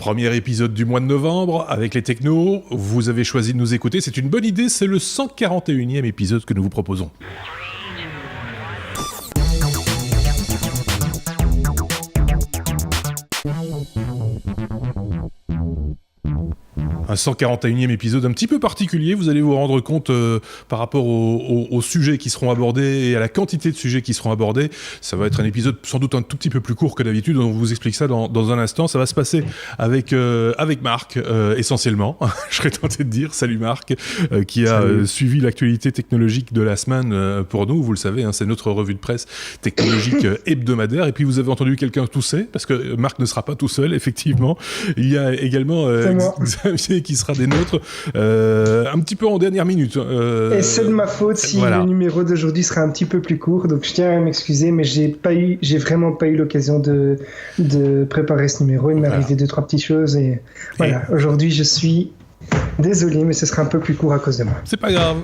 Premier épisode du mois de novembre avec les technos. Vous avez choisi de nous écouter, c'est une bonne idée, c'est le 141e épisode que nous vous proposons. Un 141e épisode un petit peu particulier, vous allez vous rendre compte par rapport aux sujets qui seront abordés et à la quantité de sujets qui seront abordés. Ça va être un épisode sans doute un tout petit peu plus court que d'habitude, on vous explique ça dans un instant. Ça va se passer avec Marc, essentiellement, je serais tenté de dire. Salut Marc, qui a suivi l'actualité technologique de la semaine pour nous, vous le savez, hein, c'est notre revue de presse technologique hebdomadaire. Et puis vous avez entendu quelqu'un tousser, parce que Marc ne sera pas tout seul, effectivement. Il y a également Xavier qui sera des nôtres un petit peu en dernière minute. Et c'est de ma faute si le numéro d'aujourd'hui sera un petit peu plus court, donc je tiens à m'excuser, mais j'ai vraiment pas eu l'occasion de préparer ce numéro. Il m'est arrivé 2-3 petites choses et voilà, aujourd'hui je suis désolé, mais ce sera un peu plus court à cause de moi. C'est pas grave.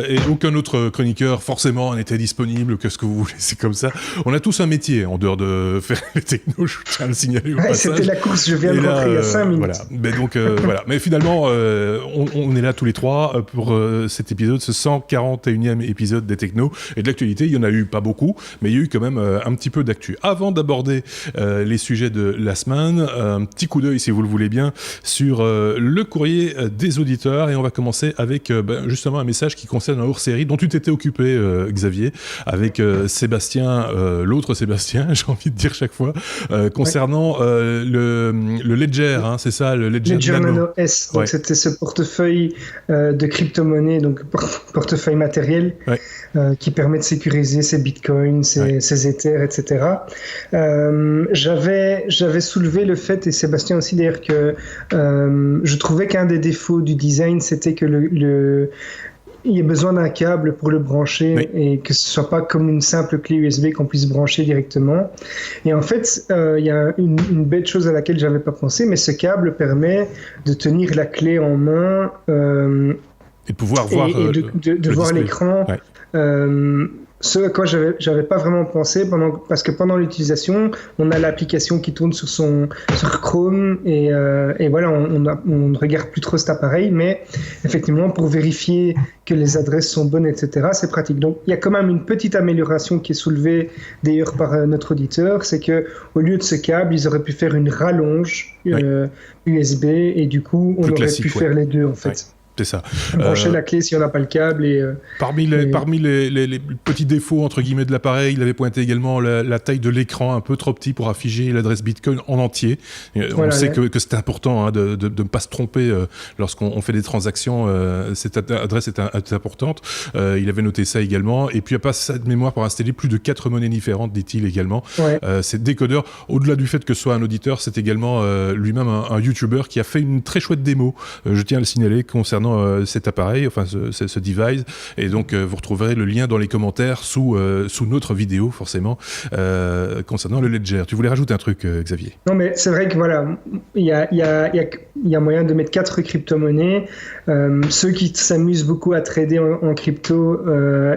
Et aucun autre chroniqueur, forcément, n'était disponible. Que ce que vous voulez, c'est comme ça. On a tous un métier en dehors de faire les technos, je tiens à le signaler au passage. C'était la course, je viens de rentrer il y a 5 minutes. Voilà. Mais donc, voilà. Mais finalement, on est là tous les trois pour cet épisode, ce 141e épisode des technos. Et de l'actualité, il y en a eu pas beaucoup, mais il y a eu quand même un petit peu d'actu. Avant d'aborder les sujets de la semaine, un petit coup d'œil, si vous le voulez bien, sur le courrier des auditeurs, et on va commencer avec justement un message qui concerne un hors-série dont tu t'étais occupé, Xavier, avec Sébastien, l'autre Sébastien, j'ai envie de dire chaque fois, concernant le Ledger, hein, c'est ça, le Ledger Nano S. Donc c'était ce portefeuille de crypto-monnaie, donc portefeuille matériel, qui permet de sécuriser ses bitcoins, ses Ethers, etc. J'avais soulevé le fait, et Sébastien aussi d'ailleurs, que je trouvais qu'un des défauts du design, c'était que il y a besoin d'un câble pour le brancher et que ce soit pas comme une simple clé USB qu'on puisse brancher directement. Et en fait, il y a une belle chose à laquelle j'avais pas pensé, mais ce câble permet de tenir la clé en main et de pouvoir voir de voir l'écran. Ce à quoi j'avais pas vraiment pensé parce que pendant l'utilisation, on a l'application qui tourne sur Chrome et voilà, on ne regarde plus trop cet appareil, mais effectivement pour vérifier que les adresses sont bonnes, etc., c'est pratique. Donc il y a quand même une petite amélioration qui est soulevée d'ailleurs par notre auditeur, c'est que au lieu de ce câble, ils auraient pu faire une rallonge USB et du coup on aurait pu faire les deux en fait. C'est ça. Brancher la clé si on n'a pas le câble. Parmi les petits défauts entre guillemets de l'appareil, il avait pointé également la taille de l'écran un peu trop petit pour afficher l'adresse Bitcoin en entier. On sait que c'est important de ne pas se tromper lorsqu'on fait des transactions. Cette adresse est importante. Il avait noté ça également. Et puis il n'y a pas ça de mémoire pour installer plus de 4 monnaies différentes, dit-il également. C'est décodeur. Au-delà du fait que ce soit un auditeur, c'est également lui-même un YouTuber qui a fait une très chouette démo. Je tiens à le signaler concernant cet appareil, enfin ce device, et donc vous retrouverez le lien dans les commentaires sous notre vidéo forcément concernant le Ledger. Tu voulais rajouter un truc, Xavier? Non, mais c'est vrai que voilà, il y a moyen de mettre 4 crypto-monnaies. Ceux qui s'amusent beaucoup à trader en crypto,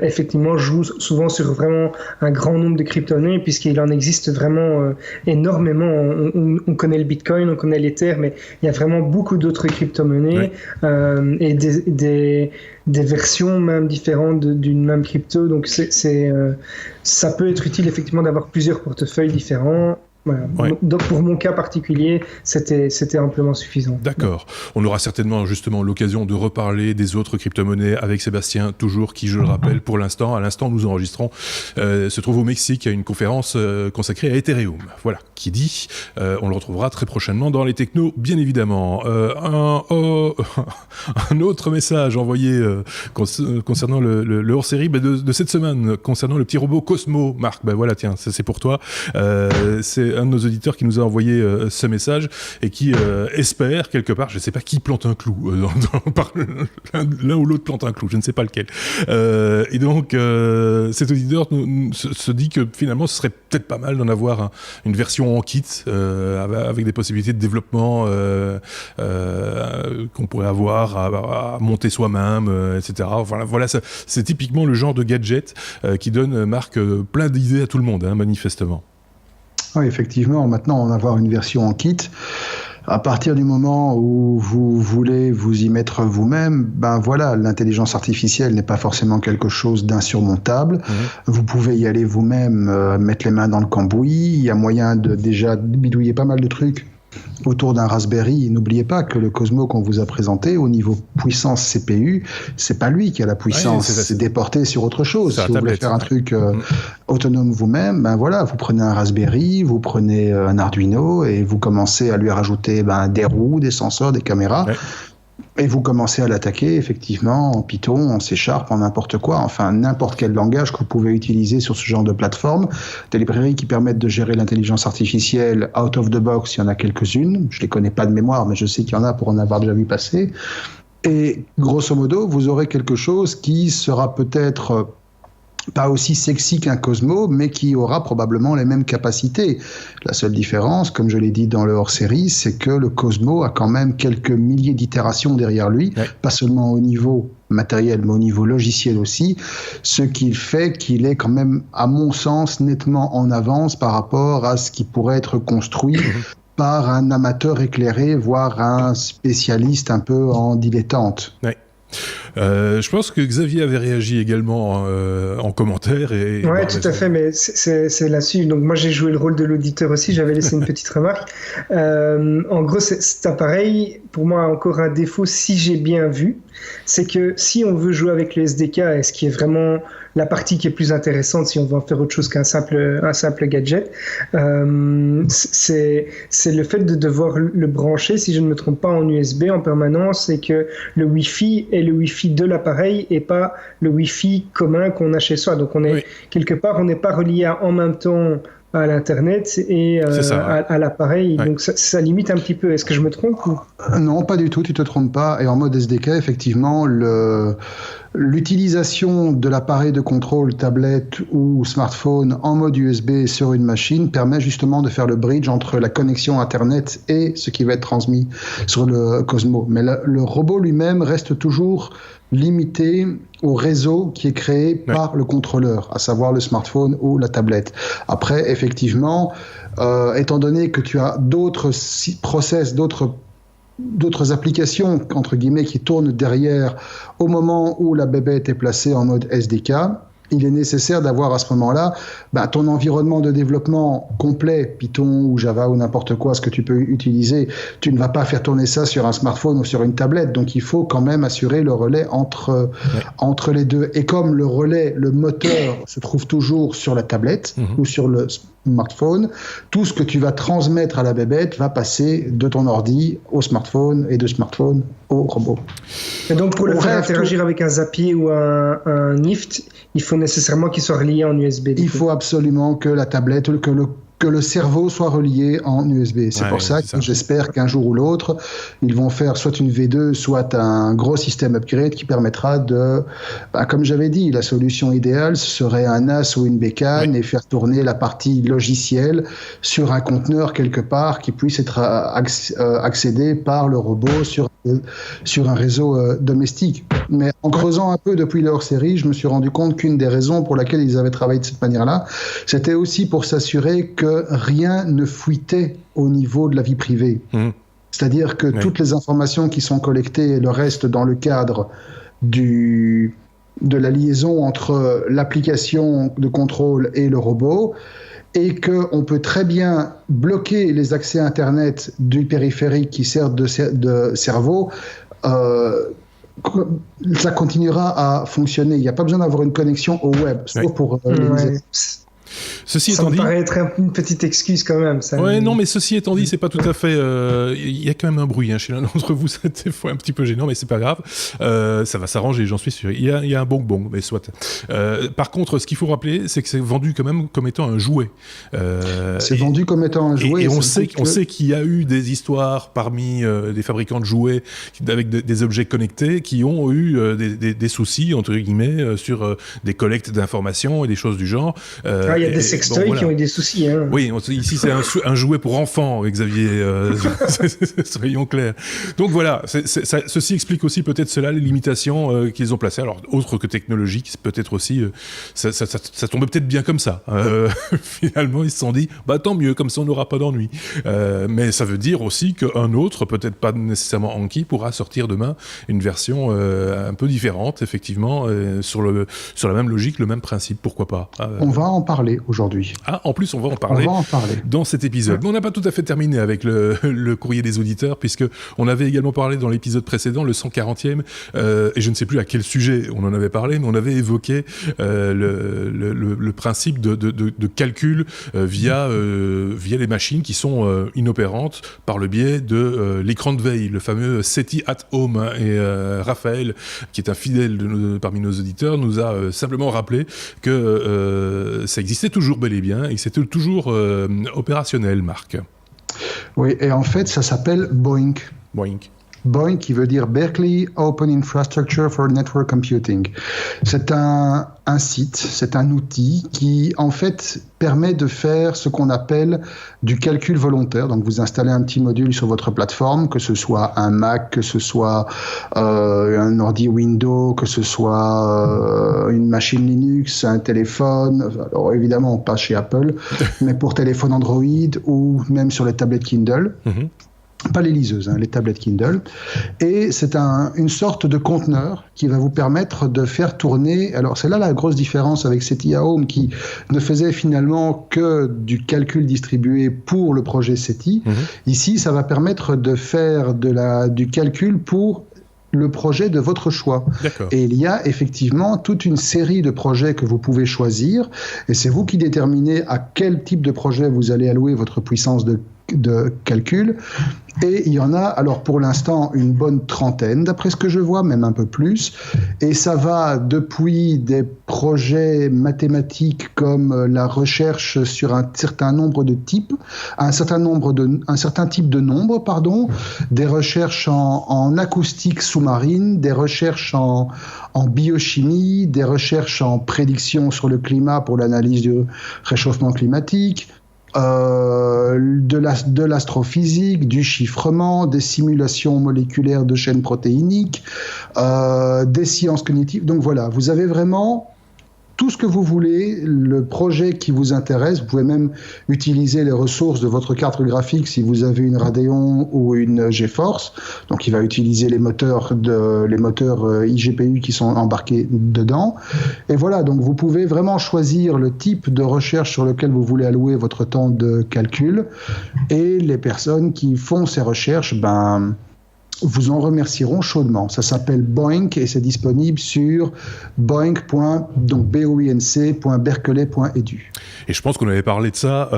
effectivement, jouent souvent sur vraiment un grand nombre de crypto-monnaies, puisqu'il en existe vraiment énormément. On connaît le Bitcoin, on connaît l'Ether, mais il y a vraiment beaucoup d'autres crypto-monnaies. Et des versions même différentes d'une même crypto, donc ça peut être utile effectivement d'avoir plusieurs portefeuilles différents. Voilà. Donc pour mon cas particulier, c'était amplement suffisant. D'accord. On aura certainement justement l'occasion de reparler des autres crypto-monnaies avec Sébastien, toujours, qui, je le rappelle, pour l'instant, à l'instant nous enregistrons, se trouve au Mexique à une conférence consacrée à Ethereum. Voilà, qui dit, on le retrouvera très prochainement dans les technos, bien évidemment. Un autre message envoyé concernant le hors-série de cette semaine, concernant le petit robot Cosmo. Marc, voilà, tiens, ça c'est pour toi. C'est un de nos auditeurs qui nous a envoyé ce message et qui espère quelque part, je ne sais pas qui plante un clou, l'un ou l'autre plante un clou, je ne sais pas lequel. Et donc cet auditeur se dit que finalement ce serait peut-être pas mal d'en avoir une version en kit avec des possibilités de développement qu'on pourrait avoir à monter soi-même, etc. Voilà, c'est typiquement le genre de gadget qui donne, Marc, plein d'idées à tout le monde, manifestement. Oui, effectivement, maintenant en avoir une version en kit, À partir du moment où vous voulez vous y mettre vous-même, ben voilà, l'intelligence artificielle n'est pas forcément quelque chose d'insurmontable. Vous pouvez y aller vous-même, mettre les mains dans le cambouis. Il y a moyen de déjà bidouiller pas mal de trucs autour d'un Raspberry. N'oubliez pas que le Cosmo qu'on vous a présenté, au niveau puissance CPU, c'est pas lui qui a la puissance, c'est déporté sur autre chose. Si vous voulez faire un truc autonome vous-même, ben voilà, vous prenez un Raspberry, vous prenez un Arduino et vous commencez à lui rajouter des roues, des senseurs, des caméras. Et vous commencez à l'attaquer, effectivement, en Python, en C#, en n'importe quoi, enfin n'importe quel langage que vous pouvez utiliser sur ce genre de plateforme. Des librairies qui permettent de gérer l'intelligence artificielle out of the box, il y en a quelques-unes. Je les connais pas de mémoire, mais je sais qu'il y en a pour en avoir déjà vu passer. Et grosso modo, vous aurez quelque chose qui sera peut-être pas aussi sexy qu'un Cosmo, mais qui aura probablement les mêmes capacités. La seule différence, comme je l'ai dit dans le hors-série, c'est que le Cosmo a quand même quelques milliers d'itérations derrière lui, pas seulement au niveau matériel, mais au niveau logiciel aussi, ce qui fait qu'il est quand même, à mon sens, nettement en avance par rapport à ce qui pourrait être construit par un amateur éclairé, voire un spécialiste un peu en dilettante. Je pense que Xavier avait réagi également en commentaire. Oui, tout à fait, mais c'est là-dessus. Donc moi, j'ai joué le rôle de l'auditeur aussi, j'avais laissé une petite remarque. En gros, cet appareil, pour moi, a encore un défaut, si j'ai bien vu, c'est que si on veut jouer avec le SDK, et ce qui est vraiment la partie qui est plus intéressante, si on veut en faire autre chose qu'un simple gadget, c'est le fait de devoir le brancher, si je ne me trompe pas, en USB en permanence, et que le Wi-Fi est le Wi-Fi de l'appareil et pas le Wi-Fi commun qu'on a chez soi. Donc on est quelque part, on n'est pas relié en même temps à l'internet et à l'appareil, donc ça limite un petit peu. Est-ce que je me trompe ou... Non, pas du tout, tu te trompes pas. Et en mode SDK, effectivement, l'utilisation de l'appareil de contrôle, tablette ou smartphone en mode USB sur une machine permet justement de faire le bridge entre la connexion internet et ce qui va être transmis sur le Cosmo. Mais le robot lui-même reste toujours limité au réseau qui est créé par le contrôleur, à savoir le smartphone ou la tablette. Après, effectivement, étant donné que tu as d'autres process, d'autres applications, entre guillemets, qui tournent derrière au moment où la bébête est placée en mode SDK, il est nécessaire d'avoir à ce moment-là ton environnement de développement complet, Python ou Java ou n'importe quoi, ce que tu peux utiliser. Tu ne vas pas faire tourner ça sur un smartphone ou sur une tablette, donc il faut quand même assurer le relais entre les deux. Et comme le relais, le moteur se trouve toujours sur la tablette ou sur le smartphone, tout ce que tu vas transmettre à la bébête va passer de ton ordi au smartphone et de smartphone au robot. Et donc pour le faire interagir avec un Zapier ou un Nift, il faut nécessairement qu'il soit relié en USB. Il faut absolument que la tablette, que le cerveau soit relié en USB. C'est pour ça que j'espère qu'un jour ou l'autre, ils vont faire soit une V2, soit un gros système upgrade qui permettra de... comme j'avais dit, la solution idéale, ce serait un NAS ou une bécane et faire tourner la partie logicielle sur un conteneur quelque part qui puisse être accédé par le robot sur un réseau domestique. Mais en creusant un peu depuis leur série, je me suis rendu compte qu'une des raisons pour laquelle ils avaient travaillé de cette manière-là, c'était aussi pour s'assurer que rien ne fuitait au niveau de la vie privée. C'est-à-dire que toutes les informations qui sont collectées le restent dans le cadre de la liaison entre l'application de contrôle et le robot, et qu'on peut très bien bloquer les accès Internet du périphérique qui sert de cerveau. Ça continuera à fonctionner. Il n'y a pas besoin d'avoir une connexion au web, sauf pour les Ceci ça étant me dit, paraît être une petite excuse quand même. Ça. Ouais, non, mais ceci étant dit, c'est pas tout à fait. Il y a quand même un bruit chez l'un d'entre vous, c'est des fois un petit peu gênant, mais c'est pas grave. Ça va s'arranger, j'en suis sûr. Il y a un bong, mais soit. Par contre, ce qu'il faut rappeler, c'est que c'est vendu quand même comme étant un jouet. C'est vendu comme étant un jouet. Et on sait qu'il y a eu des histoires parmi des fabricants de jouets avec des objets connectés qui ont eu des soucis entre guillemets sur des collectes d'informations et des choses du genre. Il y a des sextoys qui ont eu des soucis. Hein. Oui, ici c'est un jouet pour enfants, Xavier, soyons clairs. Donc voilà, ceci explique aussi peut-être cela, les limitations qu'ils ont placées. Alors, autre que technologique, c'est peut-être aussi, ça tombait peut-être bien comme ça. Finalement, ils se sont dit, tant mieux, comme ça on n'aura pas d'ennui. Mais ça veut dire aussi qu'un autre, peut-être pas nécessairement Anki, pourra sortir demain une version un peu différente, effectivement, sur la même logique, le même principe, pourquoi pas. On va en parler aujourd'hui. Ah, en plus, on va en parler dans cet épisode. Mais on n'a pas tout à fait terminé avec le courrier des auditeurs, puisqu'on avait également parlé dans l'épisode précédent, le 140e, et je ne sais plus à quel sujet on en avait parlé, mais on avait évoqué le principe de calcul via les machines qui sont inopérantes par le biais de l'écran de veille, le fameux SETI at Home. Et Raphaël, qui est un fidèle parmi nos auditeurs, nous a simplement rappelé que ça existait toujours bel et bien et que c'était toujours opérationnel, Marc. Oui, et en fait, ça s'appelle BOINC. BOINC, qui veut dire Berkeley Open Infrastructure for Network Computing. C'est un site, c'est un outil qui, en fait, permet de faire ce qu'on appelle du calcul volontaire. Donc, vous installez un petit module sur votre plateforme, que ce soit un Mac, que ce soit un ordi Windows, que ce soit une machine Linux, un téléphone. Alors, évidemment, pas chez Apple, mais pour téléphone Android ou même sur les tablettes Kindle. Mm-hmm. Pas les liseuses, les tablettes Kindle. Et c'est une sorte de conteneur qui va vous permettre de faire tourner... Alors, c'est là la grosse différence avec SETI at Home, qui ne faisait finalement que du calcul distribué pour le projet SETI. Mmh. Ici, ça va permettre de faire du calcul pour le projet de votre choix. D'accord. Et il y a effectivement toute une série de projets que vous pouvez choisir, et c'est vous qui déterminez à quel type de projet vous allez allouer votre puissance de calcul. Et il y en a, alors pour l'instant, une bonne trentaine, d'après ce que je vois, même un peu plus. Et ça va depuis des projets mathématiques comme la recherche sur un certain nombre de types, un certain type de nombre, des recherches en acoustique sous-marine, des recherches en biochimie, des recherches en prédiction sur le climat pour l'analyse du réchauffement climatique, de l'astrophysique, du chiffrement, des simulations moléculaires de chaînes protéiniques, des sciences cognitives. Donc voilà, vous avez vraiment tout ce que vous voulez, le projet qui vous intéresse. Vous pouvez même utiliser les ressources de votre carte graphique si vous avez une Radeon ou une GeForce. Donc il va utiliser les moteurs iGPU qui sont embarqués dedans. Et voilà, donc vous pouvez vraiment choisir le type de recherche sur lequel vous voulez allouer votre temps de calcul. Et les personnes qui font ces recherches, vous en remercieront chaudement. Ça s'appelle BOINC et c'est disponible sur boinc.berkeley.edu. Et je pense qu'on avait parlé de ça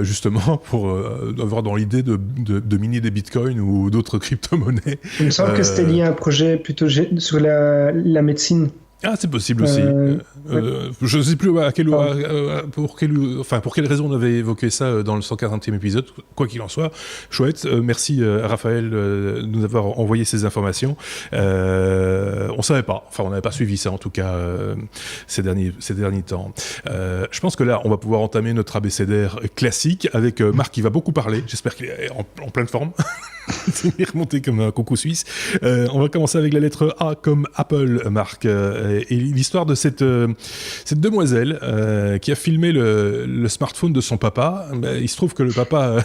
justement pour avoir dans l'idée de miner des bitcoins ou d'autres crypto-monnaies. Il me semble que c'était lié à un projet plutôt sur la médecine. Ah, c'est possible aussi. Je ne sais plus pour quelle raison on avait évoqué ça dans le 140e épisode. Quoi qu'il en soit, chouette. Merci à Raphaël de nous avoir envoyé ces informations. On ne savait pas. Enfin, on n'avait pas suivi ça en tout cas ces derniers temps. Je pense que là, on va pouvoir entamer notre abécédaire classique avec Marc qui va beaucoup parler. J'espère qu'il est en pleine forme. Il est remonté comme un coucou suisse. On va commencer avec la lettre A comme Apple, Marc. Et l'histoire de cette demoiselle qui a filmé le smartphone de son papa. Il se trouve que le papa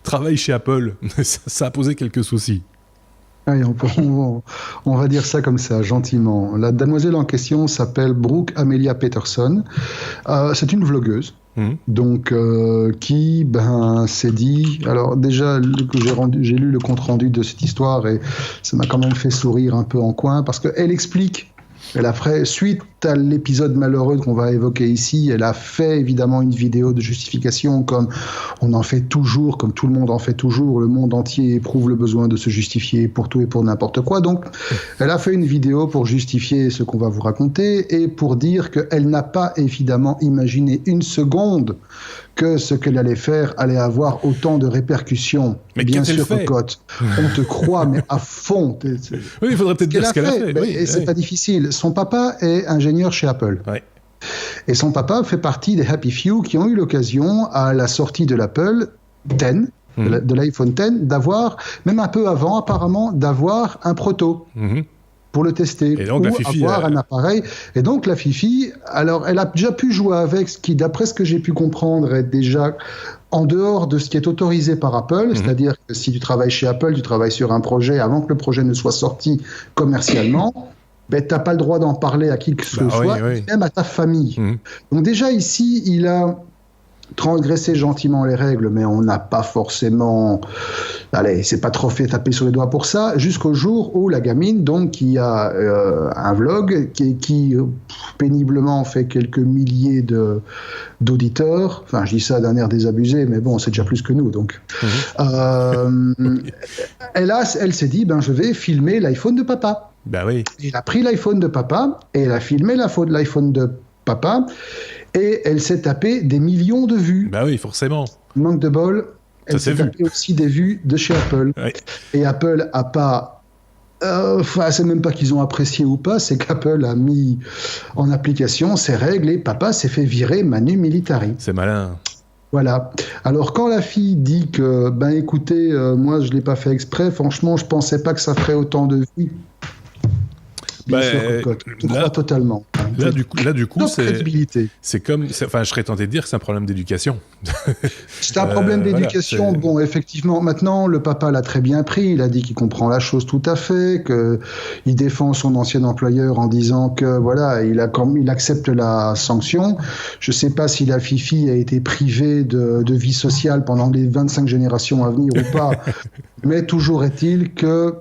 travaille chez Apple. Ça a posé quelques soucis. Allez, on va dire ça comme ça, gentiment. La demoiselle en question s'appelle Brooke Amelia Peterson. C'est une vlogueuse. Donc, qui s'est dit... Alors déjà, j'ai lu le compte-rendu de cette histoire et ça m'a quand même fait sourire un peu en coin parce qu'elle explique... suite à l'épisode malheureux qu'on va évoquer ici, elle a fait évidemment une vidéo de justification comme on en fait toujours, comme tout le monde en fait toujours, le monde entier éprouve le besoin de se justifier pour tout et pour n'importe quoi. Donc, elle a fait une vidéo pour justifier ce qu'on va vous raconter et pour dire qu'elle n'a pas évidemment imaginé une seconde que ce qu'elle allait faire allait avoir autant de répercussions. Mais bien sûr, cocotte. On te croit, mais à fond. Oui, il faudrait peut-être dire ce qu'elle a fait. Et c'est pas difficile. Son papa est ingénieur chez Apple. Ouais. Et son papa fait partie des happy few qui ont eu l'occasion, à la sortie de l'Apple X, de l'iPhone X, d'avoir, même un peu avant apparemment, d'avoir un proto. Pour le tester, et donc, ou avoir un appareil. Et donc la Fifi, alors elle a déjà pu jouer avec, ce qui, d'après ce que j'ai pu comprendre, est déjà en dehors de ce qui est autorisé par Apple, c'est-à-dire que si tu travailles chez Apple, tu travailles sur un projet avant que le projet ne soit sorti commercialement, ben, tu n'as pas le droit d'en parler à qui que ce soit, même à ta famille. Donc déjà ici, il a transgresser gentiment les règles, mais on n'a pas forcément... Allez, c'est pas trop fait taper sur les doigts pour ça, jusqu'au jour où la gamine, donc, qui a un vlog, qui péniblement fait quelques milliers d'auditeurs, enfin, je dis ça d'un air désabusé, mais bon, c'est déjà plus que nous, donc... elle s'est dit, je vais filmer l'iPhone de papa. Ben oui. Elle a pris l'iPhone de papa, et elle a filmé l'iPhone de papa, et elle s'est tapé des millions de vues. Bah oui, forcément. Manque de bol, elle s'est tapé aussi des vues de chez Apple. Ouais. Et Apple a pas... c'est même pas qu'ils ont apprécié ou pas, c'est qu'Apple a mis en application ces règles et papa s'est fait virer manu militari. C'est malin. Voilà. Alors quand la fille dit que, écoutez, moi je l'ai pas fait exprès, franchement je pensais pas que ça ferait autant de vues. Bien sûr, je crois totalement. Là, du coup, c'est comme... Enfin, je serais tenté de dire que c'est un problème d'éducation. C'est un problème d'éducation. Bon, effectivement, maintenant, le papa l'a très bien pris. Il a dit qu'il comprend la chose tout à fait, qu'il défend son ancien employeur en disant que, voilà, il accepte la sanction. Je ne sais pas si la Fifi a été privée de vie sociale pendant les 25 générations à venir ou pas, mais toujours est-il que...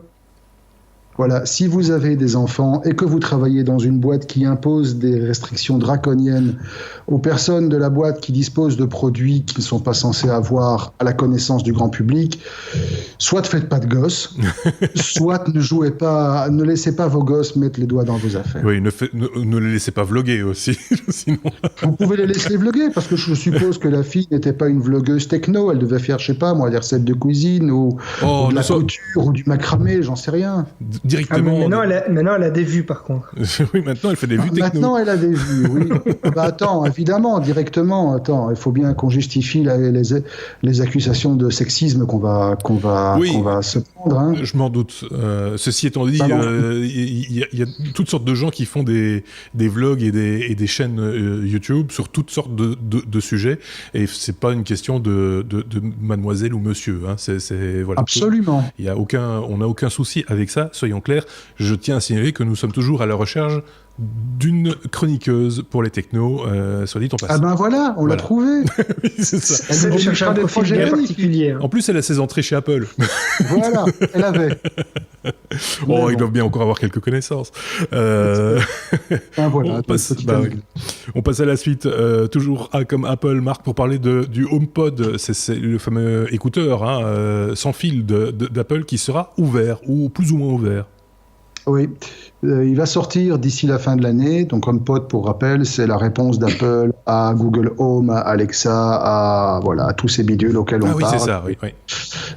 Voilà, si vous avez des enfants et que vous travaillez dans une boîte qui impose des restrictions draconiennes aux personnes de la boîte qui disposent de produits qui ne sont pas censés avoir à la connaissance du grand public, soit ne faites pas de gosses, soit ne laissez pas vos gosses mettre les doigts dans vos affaires. Oui, ne les laissez pas vloguer aussi, sinon... Vous pouvez les laisser vloguer, parce que je suppose que la fille n'était pas une vlogueuse techno, elle devait faire, je sais pas moi, des recettes de cuisine ou de la couture ou du macramé, j'en sais rien. Directement. Maintenant, elle a des vues, par contre. Oui, maintenant, elle fait des vues techno. Maintenant, elle a des vues, oui. Attends, évidemment, directement. Attends, il faut bien qu'on justifie les accusations de sexisme qu'on va se prendre. Hein. Je m'en doute. Ceci étant dit, il y a toutes sortes de gens qui font des vlogs et des chaînes YouTube sur toutes sortes de sujets. Et c'est pas une question de mademoiselle ou monsieur. Hein. Voilà. Absolument. On n'a aucun souci avec ça, soyons clairs. Je tiens à signaler que nous sommes toujours à la recherche d'une chroniqueuse pour les technos, soit dit en passant. Ah ben voilà, on l'a trouvé. Oui, c'est ça. Elle cherche un profil bien particulier. En plus, elle a ses entrées chez Apple. Voilà, elle avait. Ils doivent bien encore avoir quelques connaissances. Voilà, on passe à la suite. Toujours comme Apple, Marc, pour parler du HomePod. C'est le fameux écouteur sans fil d'Apple qui sera ouvert, ou plus ou moins ouvert. Oui, il va sortir d'ici la fin de l'année. Donc HomePod, pour rappel, c'est la réponse d'Apple à Google Home, à Alexa, à tous ces bidules auxquels on parle. Oui, c'est ça, oui.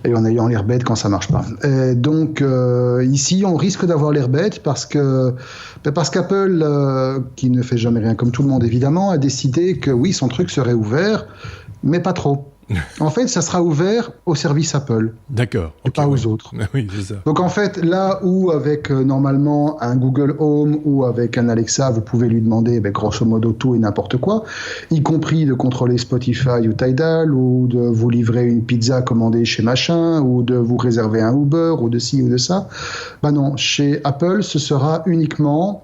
Et en ayant l'air bête quand ça marche pas. Et donc ici, on risque d'avoir l'air bête parce qu'Apple, qui ne fait jamais rien comme tout le monde évidemment, a décidé que oui, son truc serait ouvert, mais pas trop. En fait, ça sera ouvert au service Apple. D'accord. Et pas aux autres. Oui, c'est ça. Donc en fait, là où avec normalement un Google Home ou avec un Alexa, vous pouvez lui demander grosso modo tout et n'importe quoi, y compris de contrôler Spotify ou Tidal, ou de vous livrer une pizza commandée chez machin, ou de vous réserver un Uber, ou de ci ou de ça. Non, chez Apple, ce sera uniquement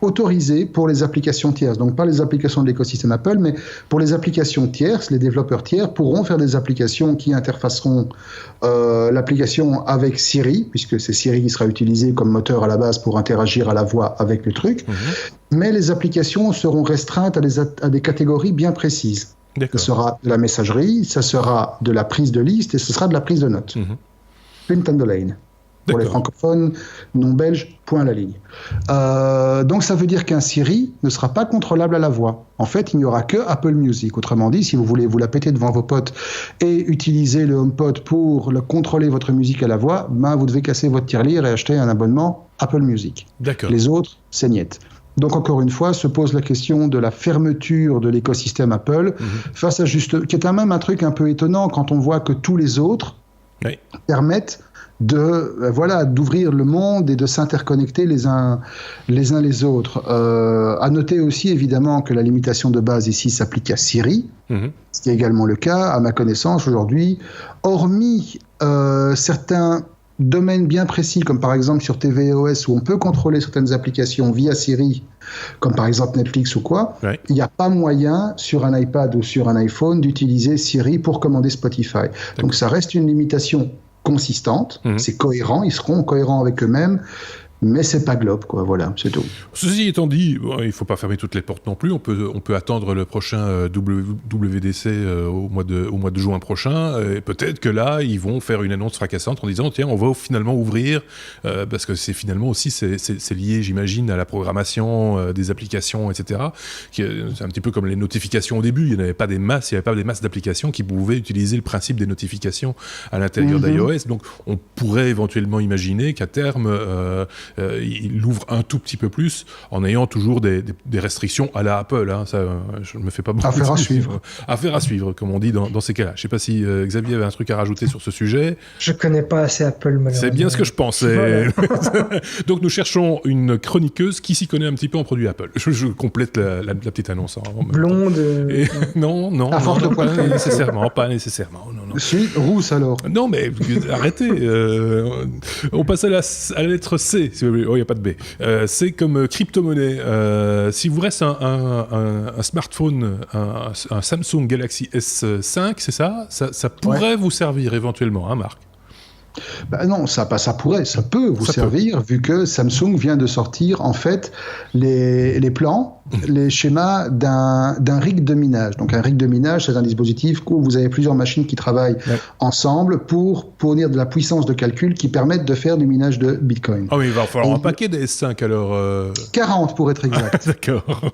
autorisé pour les applications tierces. Donc pas les applications de l'écosystème Apple, mais pour les applications tierces, les développeurs tiers pourront faire des applications qui interfaceront l'application avec Siri, puisque c'est Siri qui sera utilisé comme moteur à la base pour interagir à la voix avec le truc. Mais les applications seront restreintes à des catégories bien précises. D'accord. Ce sera de la messagerie, ça sera de la prise de liste et ce sera de la prise de notes. Print and the lane. Pour les francophones non belges, point à la ligne. Donc ça veut dire qu'un Siri ne sera pas contrôlable à la voix. En fait, il n'y aura que Apple Music. Autrement dit, si vous voulez vous la péter devant vos potes et utiliser le HomePod pour contrôler votre musique à la voix, vous devez casser votre tirelire et acheter un abonnement Apple Music. D'accord. Les autres, c'est niette. Donc encore une fois, se pose la question de la fermeture de l'écosystème Apple face à qui est quand même un truc un peu étonnant quand on voit que tous les autres permettent d'ouvrir le monde et de s'interconnecter les uns les autres. À noter aussi évidemment que la limitation de base ici s'applique à Siri, ce qui est également le cas, à ma connaissance aujourd'hui, hormis certains domaines bien précis, comme par exemple sur tvOS, où on peut contrôler certaines applications via Siri, comme par exemple Netflix ou quoi, il n'y a pas moyen sur un iPad ou sur un iPhone d'utiliser Siri pour commander Spotify. Donc ça reste une limitation consistante, c'est cohérent, ils seront cohérents avec eux-mêmes, mais c'est pas globe, quoi. Voilà, c'est tout. Ceci étant dit, il faut pas fermer toutes les portes non plus. On peut attendre le prochain WWDC au mois de juin prochain. Et peut-être que là, ils vont faire une annonce fracassante en disant tiens, on va finalement ouvrir parce que c'est finalement aussi c'est lié, j'imagine, à la programmation des applications, etc. C'est un petit peu comme les notifications au début. Il n'y avait pas des masses d'applications qui pouvaient utiliser le principe des notifications à l'intérieur d'iOS. Donc, on pourrait éventuellement imaginer qu'à terme il l'ouvre un tout petit peu plus en ayant toujours des restrictions à la Apple. Hein. Ça, je ne me fais pas beaucoup Affaire à suivre. Affaire à suivre, comme on dit dans ces cas-là. Je ne sais pas si Xavier avait un truc à rajouter sur ce sujet. Je ne connais pas assez Apple, malheureusement. C'est bien ce que je pensais. Voilà. Donc nous cherchons une chroniqueuse qui s'y connaît un petit peu en produits Apple. Je complète la petite annonce. Blonde. Non, pas nécessairement. Non. Si, rousse alors. Non, mais arrêtez. On passe à la lettre C. Il n'y a pas de B. C'est comme crypto-monnaie. Si vous reste un smartphone, un Samsung Galaxy S5, c'est ça pourrait vous servir éventuellement, hein, Marc? Non, ça peut vous servir, vu que Samsung vient de sortir en fait les plans, les schémas d'un rig de minage. Donc un rig de minage, c'est un dispositif où vous avez plusieurs machines qui travaillent ensemble pour fournir de la puissance de calcul qui permettent de faire du minage de Bitcoin. Ah oui, il va falloir un paquet de S5 alors. 40 pour être exact. D'accord.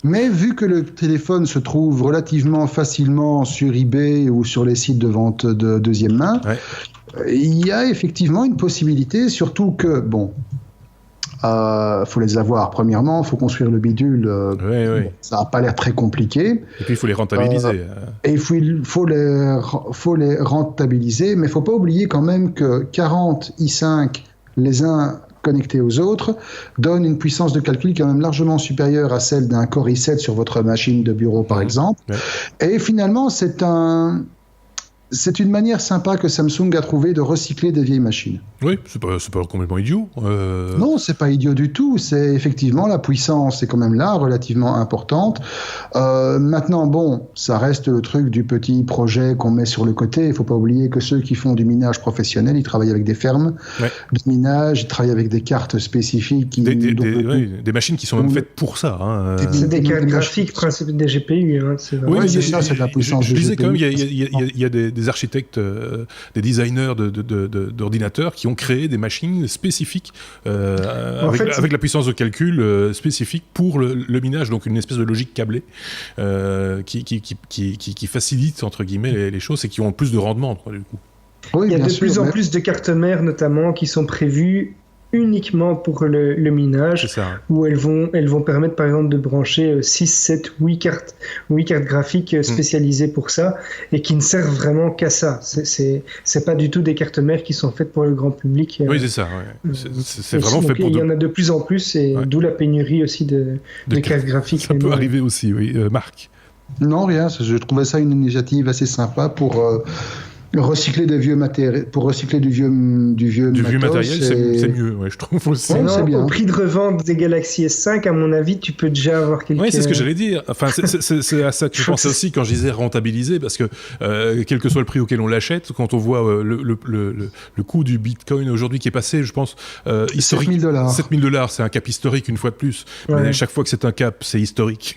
Mais vu que le téléphone se trouve relativement facilement sur eBay ou sur les sites de vente de deuxième main, il y a effectivement une possibilité, surtout que, faut les avoir. Premièrement, il faut construire le bidule. Ça n'a pas l'air très compliqué. Et puis, il faut les rentabiliser. Et il faut les rentabiliser, mais il ne faut pas oublier quand même que 40 i5, les uns connectés aux autres, donnent une puissance de calcul quand même largement supérieure à celle d'un Core i7 sur votre machine de bureau, par exemple. Et finalement, c'est une manière sympa que Samsung a trouvé de recycler des vieilles machines. Oui, c'est pas complètement idiot. Non, c'est pas idiot du tout. C'est effectivement la puissance est quand même là, relativement importante. Maintenant, ça reste le truc du petit projet qu'on met sur le côté. Il faut pas oublier que ceux qui font du minage professionnel, ils travaillent avec des fermes de minage, ils travaillent avec des cartes spécifiques. Des machines qui sont même faites pour ça. Hein. C'est des cartes graphiques, principe des GPU. Hein, c'est c'est de la puissance. Je disais quand même, il y a des architectes, des designers d'ordinateurs qui ont créé des machines spécifiques avec la puissance de calcul spécifique pour le minage, donc une espèce de logique câblée qui facilite entre guillemets les choses et qui ont plus de rendement du coup. Il y a de plus en plus de cartes mères notamment qui sont prévues uniquement pour le minage, où elles vont permettre par exemple de brancher 6, 7, 8 cartes graphiques spécialisées pour ça et qui ne servent vraiment qu'à ça. C'est pas du tout des cartes mères qui sont faites pour le grand public. Oui, c'est ça. C'est vraiment fait pour... Il y en a de plus en plus et d'où la pénurie aussi de cartes graphiques. Ça peut arriver aussi, oui. Marc? Non, rien. Je trouvais ça une initiative assez sympa pour... recycler des vieux matériels, pour recycler du vieux matériel, c'est mieux, je trouve aussi. C'est bien. Au prix de revente des Galaxy S5, à mon avis, tu peux déjà avoir quelques... Oui, c'est ce que j'allais dire. Enfin, c'est à ça que je pensais aussi quand je disais rentabiliser, parce que quel que soit le prix auquel on l'achète, quand on voit le coût du Bitcoin aujourd'hui qui est passé, je pense, historique. $7,000, c'est un cap historique une fois de plus. Mais chaque fois que c'est un cap, c'est historique.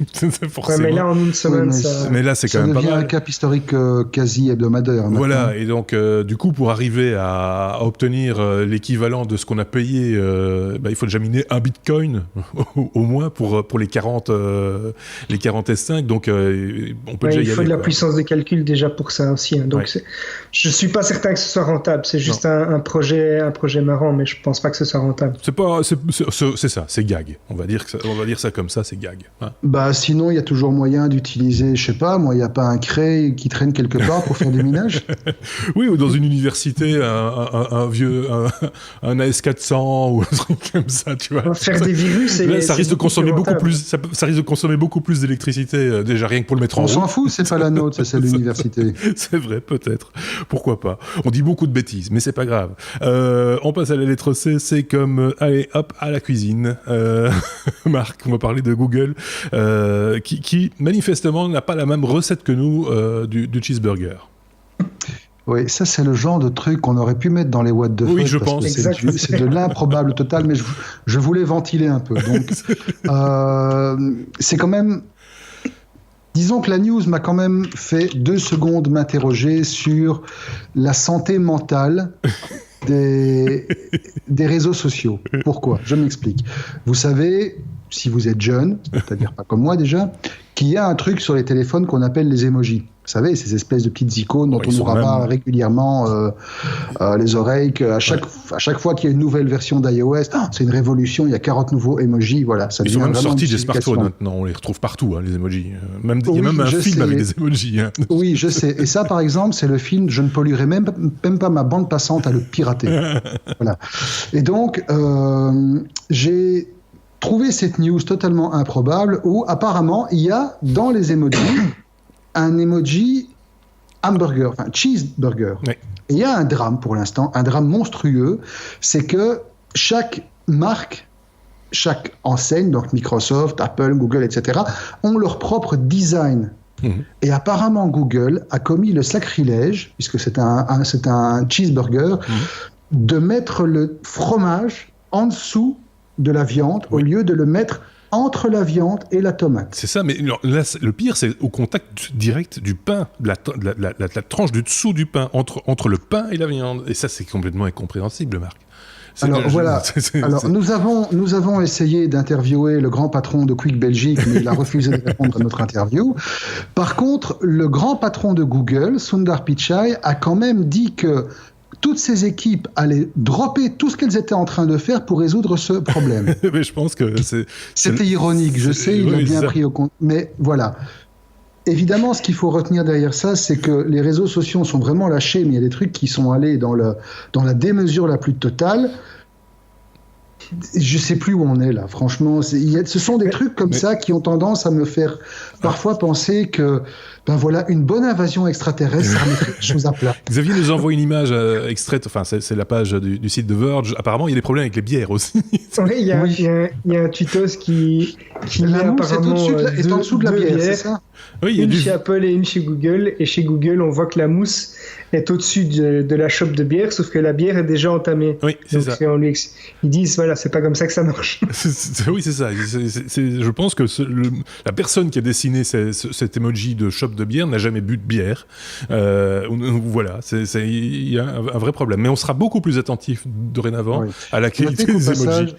Forcément. Mais là, en une semaine, mais là, c'est quand même pas mal. Ça devient un cap historique quasi hebdomadaire. Voilà. Voilà, et donc du coup, pour arriver à obtenir l'équivalent de ce qu'on a payé, il faut déjà miner un bitcoin au moins pour les 40 S5, donc on peut déjà y aller. Il faut de la puissance de calcul déjà pour ça aussi, hein. Donc je suis pas certain que ce soit rentable, c'est juste un projet marrant, mais je pense pas que ce soit rentable. C'est ça, c'est gag. On va dire ça comme ça, c'est gag. Hein. Bah sinon, il y a toujours moyen d'utiliser, je sais pas, moi, il n'y a pas un cray qui traîne quelque part pour faire du minage. Oui, ou dans une université, un vieux, un AS400 ou un truc comme ça, tu vois. Faire des virus, ça risque de consommer beaucoup plus. Ça risque de consommer beaucoup plus d'électricité déjà rien que pour le mettre en route. On s'en fout, c'est pas la nôtre, c'est celle de l'université. C'est vrai, peut-être. Pourquoi pas. On dit beaucoup de bêtises, mais c'est pas grave. On passe à la lettre C, c'est comme allez hop à la cuisine. Marc, on va parler de Google, qui manifestement n'a pas la même recette que nous du cheeseburger. Oui, ça c'est le genre de truc qu'on aurait pu mettre dans les what the fuck. Oui, je pense. C'est de l'improbable total, mais je voulais ventiler un peu. Donc, c'est quand même... Disons que la news m'a quand même fait 2 secondes m'interroger sur la santé mentale des réseaux sociaux. Pourquoi ? Je m'explique. Vous savez, si vous êtes jeune, c'est-à-dire pas comme moi déjà, qu'il y a un truc sur les téléphones qu'on appelle les emojis. Vous savez, ces espèces de petites icônes dont on nous rabat régulièrement les oreilles, qu'à chaque fois qu'il y a une nouvelle version d'iOS, c'est une révolution, il y a 40 nouveaux emojis, voilà. Ça Ils sont même sortis des smartphones maintenant, on les retrouve partout, hein, les emojis. Il y a même un film avec des emojis. Hein. Oui, je sais. Et ça, par exemple, c'est le film, je ne polluerai même pas ma bande passante à le pirater. Voilà. Et donc, j'ai trouvé cette news totalement improbable où apparemment, il y a dans les emojis un emoji hamburger, enfin cheeseburger. Oui. Et il y a un drame pour l'instant, un drame monstrueux, c'est que chaque marque, chaque enseigne, donc Microsoft, Apple, Google, etc., ont leur propre design. Et apparemment, Google a commis le sacrilège, puisque c'est un cheeseburger, de mettre le fromage en dessous de la viande au lieu de le mettre entre la viande et la tomate. C'est ça, mais là, le pire, c'est au contact direct du pain, la tranche du dessous du pain, entre le pain et la viande. Et ça, c'est complètement incompréhensible, Marc. Alors voilà. Alors nous avons essayé d'interviewer le grand patron de Quick Belgique, mais il a refusé de répondre à notre interview. Par contre, le grand patron de Google, Sundar Pichai, a quand même dit que toutes ces équipes allaient dropper tout ce qu'elles étaient en train de faire pour résoudre ce problème. Mais je pense que c'était ironique, je sais, il l'a bien pris au compte. Mais voilà. Évidemment, ce qu'il faut retenir derrière ça, c'est que les réseaux sociaux sont vraiment lâchés, mais il y a des trucs qui sont allés dans la démesure la plus totale. Je sais plus où on est là, franchement. Ce sont des trucs comme ça qui ont tendance à me faire parfois penser que, une bonne invasion extraterrestre, ça remettrait les choses à plat. Xavier nous envoie une image extraite, enfin, c'est la page du site de Verge. Apparemment, il y a des problèmes avec les bières aussi. Oui, il y a un tutos qui met apparemment est en dessous de la bière, c'est ça ? Oui, une chez Apple et une chez Google. Et chez Google, on voit que la mousse est au-dessus de la chope de bière, sauf que la bière est déjà entamée. Oui, c'est donc, ça. Ils disent, voilà, c'est pas comme ça que ça marche. Oui, c'est ça. Je pense que la personne qui a dessiné cet emoji de chope de bière n'a jamais bu de bière. Voilà, il y a un vrai problème. Mais on sera beaucoup plus attentif dorénavant à la qualité des emojis.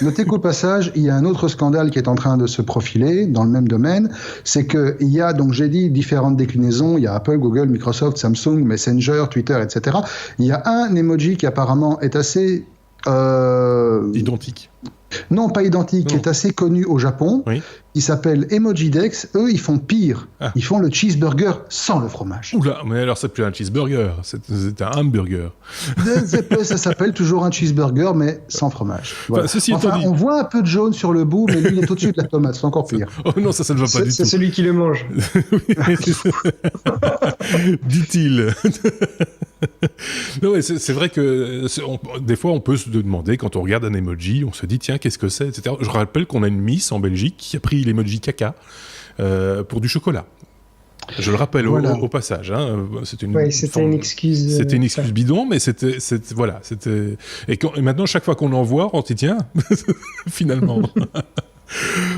Notez qu'au passage, il y a un autre scandale qui est en train de se profiler dans le même domaine, c'est qu'il y a, donc j'ai dit, différentes déclinaisons, il y a Apple, Google, Microsoft, Samsung, Messenger, Twitter, etc. Il y a un emoji qui apparemment est assez... identique. Non, pas identique, qui est assez connu au Japon. Oui. Il s'appelle Emojidex. Eux, ils font pire. Ils font le cheeseburger sans le fromage. Oula, mais alors c'est plus un cheeseburger, c'est un hamburger. Ça s'appelle toujours un cheeseburger, mais sans fromage. Voilà. Enfin, on voit un peu de jaune sur le bout, mais lui, il est au-dessus de la tomate. C'est encore pire. Oh non, ça ne va pas du tout. C'est celui qui le mange. Dit-il. Non, ouais, c'est vrai que des fois, on peut se demander, quand on regarde un emoji, on se dit, tiens, qu'est-ce que c'est, etc. Je rappelle qu'on a une Miss en Belgique qui a pris l'emoji caca pour du chocolat. Je le rappelle au passage. Hein. C'était une excuse. C'était une excuse bidon, mais c'était. Et maintenant, chaque fois qu'on en voit, on se dit, tiens, finalement.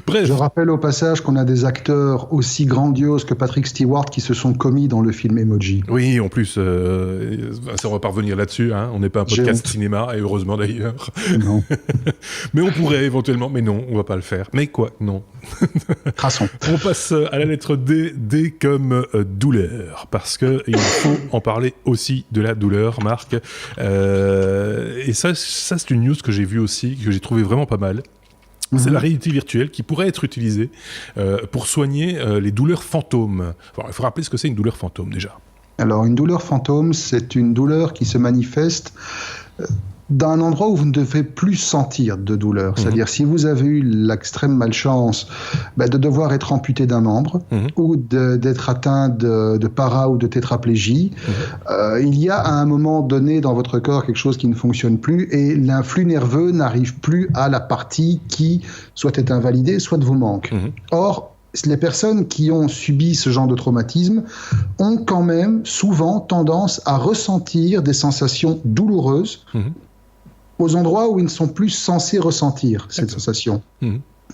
Bref. Je rappelle au passage qu'on a des acteurs aussi grandioses que Patrick Stewart qui se sont commis dans le film Emoji. Oui, en plus, ça, on va pas revenir là-dessus. Hein. On n'est pas un podcast cinéma, et heureusement d'ailleurs. Non. Mais on pourrait éventuellement. Mais non, on va pas le faire. Mais quoi, non. Traçons. On passe à la lettre D, D comme douleur, parce que il faut en parler aussi de la douleur, Marc. Et ça c'est une news que j'ai vue aussi, que j'ai trouvé vraiment pas mal. C'est la réalité virtuelle qui pourrait être utilisée pour soigner les douleurs fantômes. Alors, il faut rappeler ce que c'est une douleur fantôme déjà. Alors, une douleur fantôme, c'est une douleur qui se manifeste dans un endroit où vous ne devez plus sentir de douleur. C'est-à-dire, si vous avez eu l'extrême malchance de devoir être amputé d'un membre ou d'être atteint de para ou de tétraplégie, il y a à un moment donné dans votre corps quelque chose qui ne fonctionne plus et l'influx nerveux n'arrive plus à la partie qui soit est invalidée, soit vous manque. Or, les personnes qui ont subi ce genre de traumatisme ont quand même souvent tendance à ressentir des sensations douloureuses aux endroits où ils ne sont plus censés ressentir cette sensation.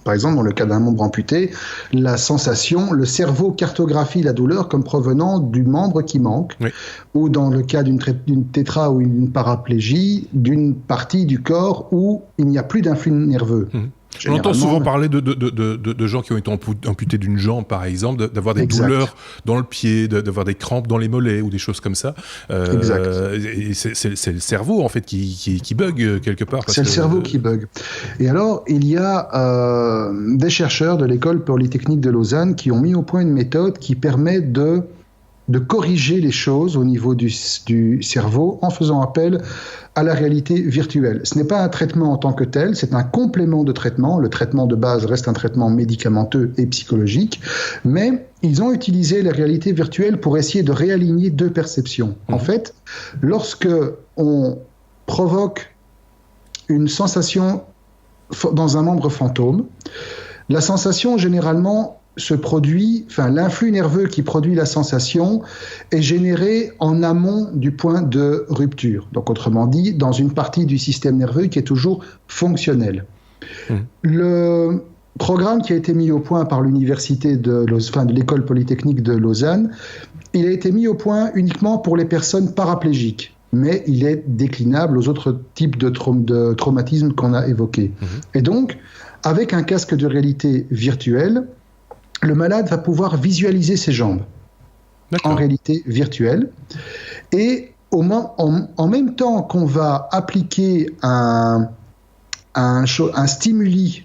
Par exemple, dans le cas d'un membre amputé, la sensation, le cerveau cartographie la douleur comme provenant du membre qui manque, ou dans le cas d'une tétra ou d'une paraplégie, d'une partie du corps où il n'y a plus d'influx nerveux. On entend souvent parler de gens qui ont été amputés d'une jambe, par exemple, d'avoir des douleurs dans le pied, d'avoir des crampes dans les mollets ou des choses comme ça. Et c'est le cerveau, en fait, qui bug quelque part. C'est le cerveau qui bug. Et alors, il y a des chercheurs de l'école polytechnique de Lausanne qui ont mis au point une méthode qui permet de corriger les choses au niveau du cerveau en faisant appel à la réalité virtuelle. Ce n'est pas un traitement en tant que tel, c'est un complément de traitement. Le traitement de base reste un traitement médicamenteux et psychologique, mais ils ont utilisé la réalité virtuelle pour essayer de réaligner deux perceptions. En fait, lorsque on provoque une sensation dans un membre fantôme, la sensation généralement se produit, l'influx nerveux qui produit la sensation est généré en amont du point de rupture. Donc, autrement dit, dans une partie du système nerveux qui est toujours fonctionnelle. Le programme qui a été mis au point par l'université de l'école polytechnique de Lausanne, il a été mis au point uniquement pour les personnes paraplégiques, mais il est déclinable aux autres types de traumatismes qu'on a évoqués. Et donc, avec un casque de réalité virtuelle, le malade va pouvoir visualiser ses jambes en réalité virtuelle. Et en même temps qu'on va appliquer un stimuli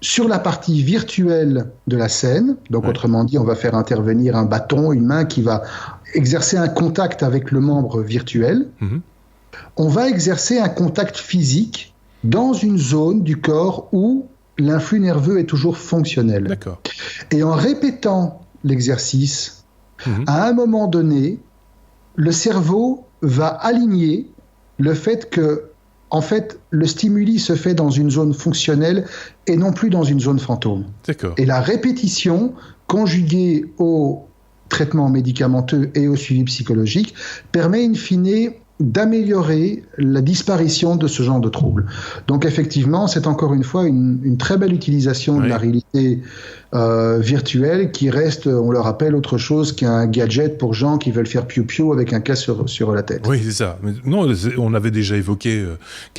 sur la partie virtuelle de la scène, donc autrement dit, on va faire intervenir un bâton, une main qui va exercer un contact avec le membre virtuel, on va exercer un contact physique dans une zone du corps où l'influx nerveux est toujours fonctionnel. Et en répétant l'exercice, à un moment donné, le cerveau va aligner le fait que, en fait, le stimuli se fait dans une zone fonctionnelle et non plus dans une zone fantôme. Et la répétition, conjuguée au traitement médicamenteux et au suivi psychologique, permet in fine d'améliorer la disparition de ce genre de troubles. Donc effectivement, c'est encore une fois une très belle utilisation de la réalité virtuelle qui reste, on le rappelle, autre chose qu'un gadget pour gens qui veulent faire piou-piou avec un casque sur la tête. Oui, c'est ça. Mais non, on avait déjà évoqué,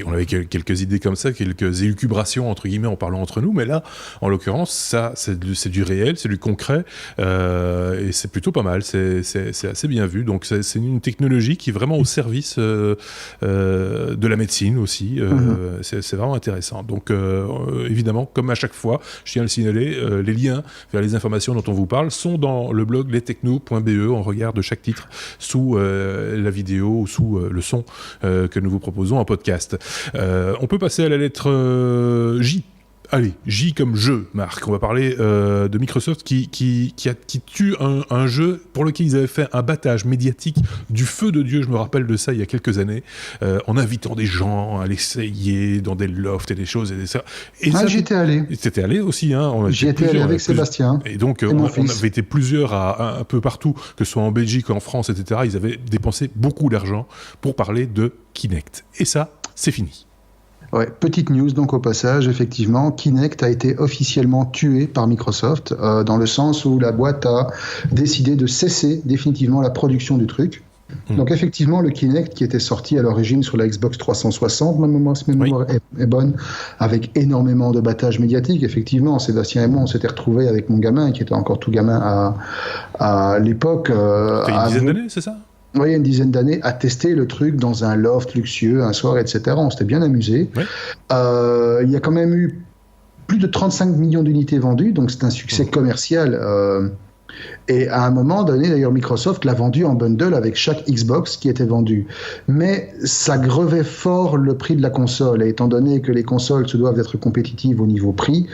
on avait quelques idées comme ça, quelques élucubrations, entre guillemets, en parlant entre nous, mais là, en l'occurrence, ça, c'est du réel, c'est du concret, et c'est plutôt pas mal, c'est assez bien vu. Donc c'est une technologie qui est vraiment au service de la médecine aussi. C'est vraiment intéressant. Donc évidemment, comme à chaque fois, je tiens à le signaler, les liens vers les informations dont on vous parle sont dans le blog lestechno.be. On regarde chaque titre sous la vidéo ou sous le son que nous vous proposons en podcast. On peut passer à la lettre J. Allez, J comme jeu, Marc. On va parler de Microsoft qui tue un jeu pour lequel ils avaient fait un battage médiatique du feu de Dieu. Je me rappelle de ça il y a quelques années, en invitant des gens à l'essayer dans des lofts et des choses. Et ça, j'y étais allé. C'était allé aussi. Hein, j'y étais allé avec Sébastien. Et donc, on avait été plusieurs un peu partout, que ce soit en Belgique, en France, etc. Ils avaient dépensé beaucoup d'argent pour parler de Kinect. Et ça, c'est fini. Ouais, petite news donc au passage, effectivement, Kinect a été officiellement tué par Microsoft dans le sens où la boîte a décidé de cesser définitivement la production du truc. Donc effectivement, le Kinect qui était sorti à l'origine sur la Xbox 360, ma mémoire est bonne, avec énormément de battage médiatique. Effectivement, Sébastien et moi, on s'était retrouvés avec mon gamin, qui était encore tout gamin à l'époque. C'était une dizaine d'années, c'est ça ? Oui, il y a une dizaine d'années, à tester le truc dans un loft luxueux, un soir, etc. On s'était bien amusé. Oui. Il y a quand même eu plus de 35 millions d'unités vendues, donc c'est un succès commercial. Et à un moment donné, d'ailleurs, Microsoft l'a vendu en bundle avec chaque Xbox qui était vendue. Mais ça grevait fort le prix de la console. Et étant donné que les consoles se doivent d'être compétitives au niveau prix,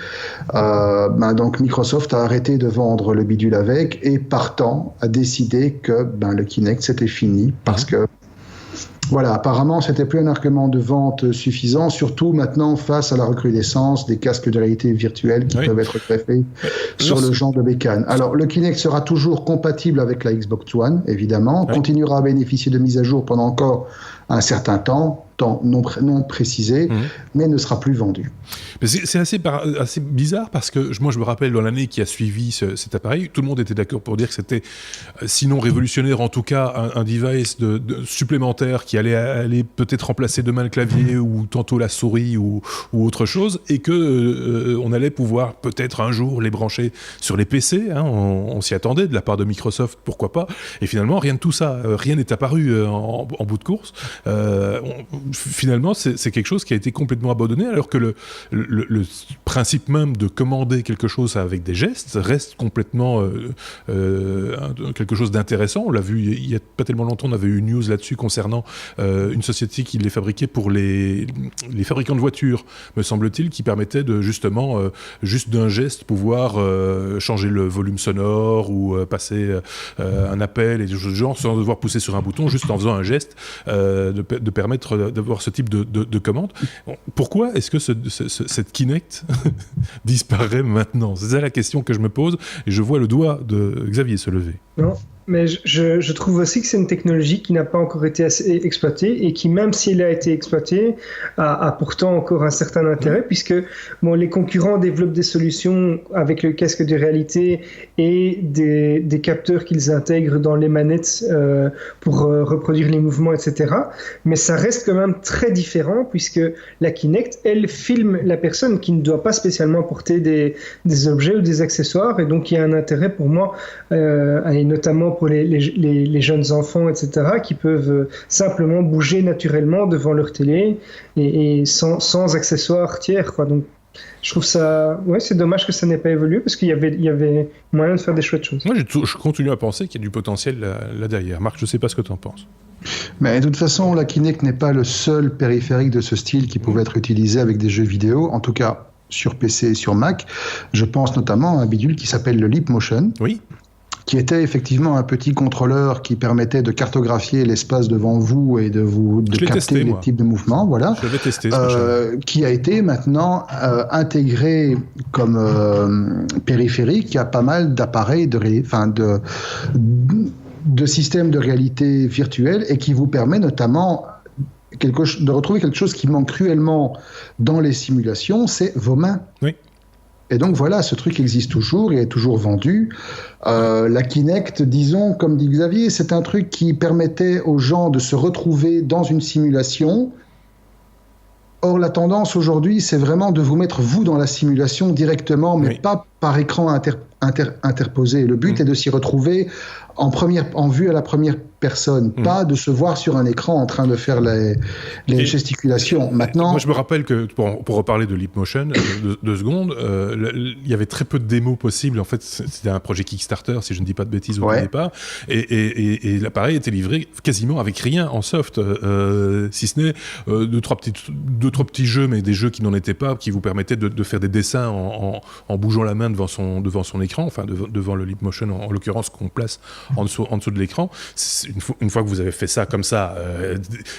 donc Microsoft a arrêté de vendre le bidule avec et partant a décidé que le Kinect c'était fini parce que voilà, apparemment, c'était plus un argument de vente suffisant, surtout maintenant face à la recrudescence des casques de réalité virtuelle qui peuvent être greffés sur le genre de bécane. Alors, le Kinect sera toujours compatible avec la Xbox One, évidemment, continuera à bénéficier de mises à jour pendant encore un certain temps non précisé, mais ne sera plus vendu. Mais c'est assez bizarre parce que moi je me rappelle dans l'année qui a suivi cet appareil, tout le monde était d'accord pour dire que c'était sinon révolutionnaire, en tout cas un device supplémentaire qui allait aller peut-être remplacer demain le clavier ou tantôt la souris ou autre chose, et que on allait pouvoir peut-être un jour les brancher sur les PC, on s'y attendait de la part de Microsoft, pourquoi pas, et finalement rien de tout ça, rien n'est apparu en bout de course. Finalement, c'est quelque chose qui a été complètement abandonné, alors que le principe même de commander quelque chose avec des gestes reste complètement quelque chose d'intéressant. On l'a vu il n'y a pas tellement longtemps, on avait eu une news là-dessus concernant une société qui les fabriquait pour les fabricants de voitures, me semble-t-il, qui permettait de justement, juste d'un geste, pouvoir changer le volume sonore ou passer un appel et des choses du genre sans devoir pousser sur un bouton, juste en faisant un geste, de permettre d'avoir ce type de commande. Pourquoi est-ce que cette Kinect disparaît maintenant ? C'est ça la question que je me pose, et je vois le doigt de Xavier se lever. Non, mais je trouve aussi que c'est une technologie qui n'a pas encore été assez exploitée, et qui, même si elle a été exploitée, a pourtant encore un certain intérêt, puisque les concurrents développent des solutions avec le casque de réalité et des capteurs qu'ils intègrent dans les manettes pour reproduire les mouvements, etc. Mais ça reste quand même très différent, puisque la Kinect, elle filme la personne, qui ne doit pas spécialement porter des objets ou des accessoires, et donc il y a un intérêt pour moi, et notamment pour les jeunes enfants, etc., qui peuvent simplement bouger naturellement devant leur télé et sans accessoires tiers, quoi. Donc je trouve ça, c'est dommage que ça n'ait pas évolué, parce qu'il y avait moyen de faire des chouettes choses. Moi, je continue à penser qu'il y a du potentiel là derrière. Marc, je ne sais pas ce que tu en penses. Mais de toute façon, la Kinect n'est pas le seul périphérique de ce style qui pouvait être utilisé avec des jeux vidéo, en tout cas sur PC et sur Mac. Je pense notamment à un bidule qui s'appelle le Leap Motion. Oui. Qui était effectivement un petit contrôleur qui permettait de cartographier l'espace devant vous et de capter les types de mouvements, voilà. Je l'avais testé, qui a été maintenant intégré comme périphérique à pas mal d'appareils de systèmes de réalité virtuelle, et qui vous permet notamment de retrouver quelque chose qui manque cruellement dans les simulations, c'est vos mains. Oui. Et donc voilà, ce truc existe toujours et est toujours vendu. La Kinect, disons, comme dit Xavier, c'est un truc qui permettait aux gens de se retrouver dans une simulation. Or, la tendance aujourd'hui, c'est vraiment de vous mettre, vous, dans la simulation directement, mais pas par écran interposé. Le but est de s'y retrouver en vue à la première personne, pas de se voir sur un écran en train de faire les gesticulations. Maintenant, moi, je me rappelle que, pour reparler de Leapmotion, 2 secondes, il y avait très peu de démos possibles. En fait, c'était un projet Kickstarter, si je ne dis pas de bêtises au départ, et l'appareil était livré quasiment avec rien en soft, si ce n'est 2-3 petits jeux, mais des jeux qui n'en étaient pas, qui vous permettaient de faire des dessins en bougeant la main main devant son écran, enfin devant le Leapmotion en l'occurrence qu'on place en dessous de l'écran. Une fois que vous avez fait ça comme ça,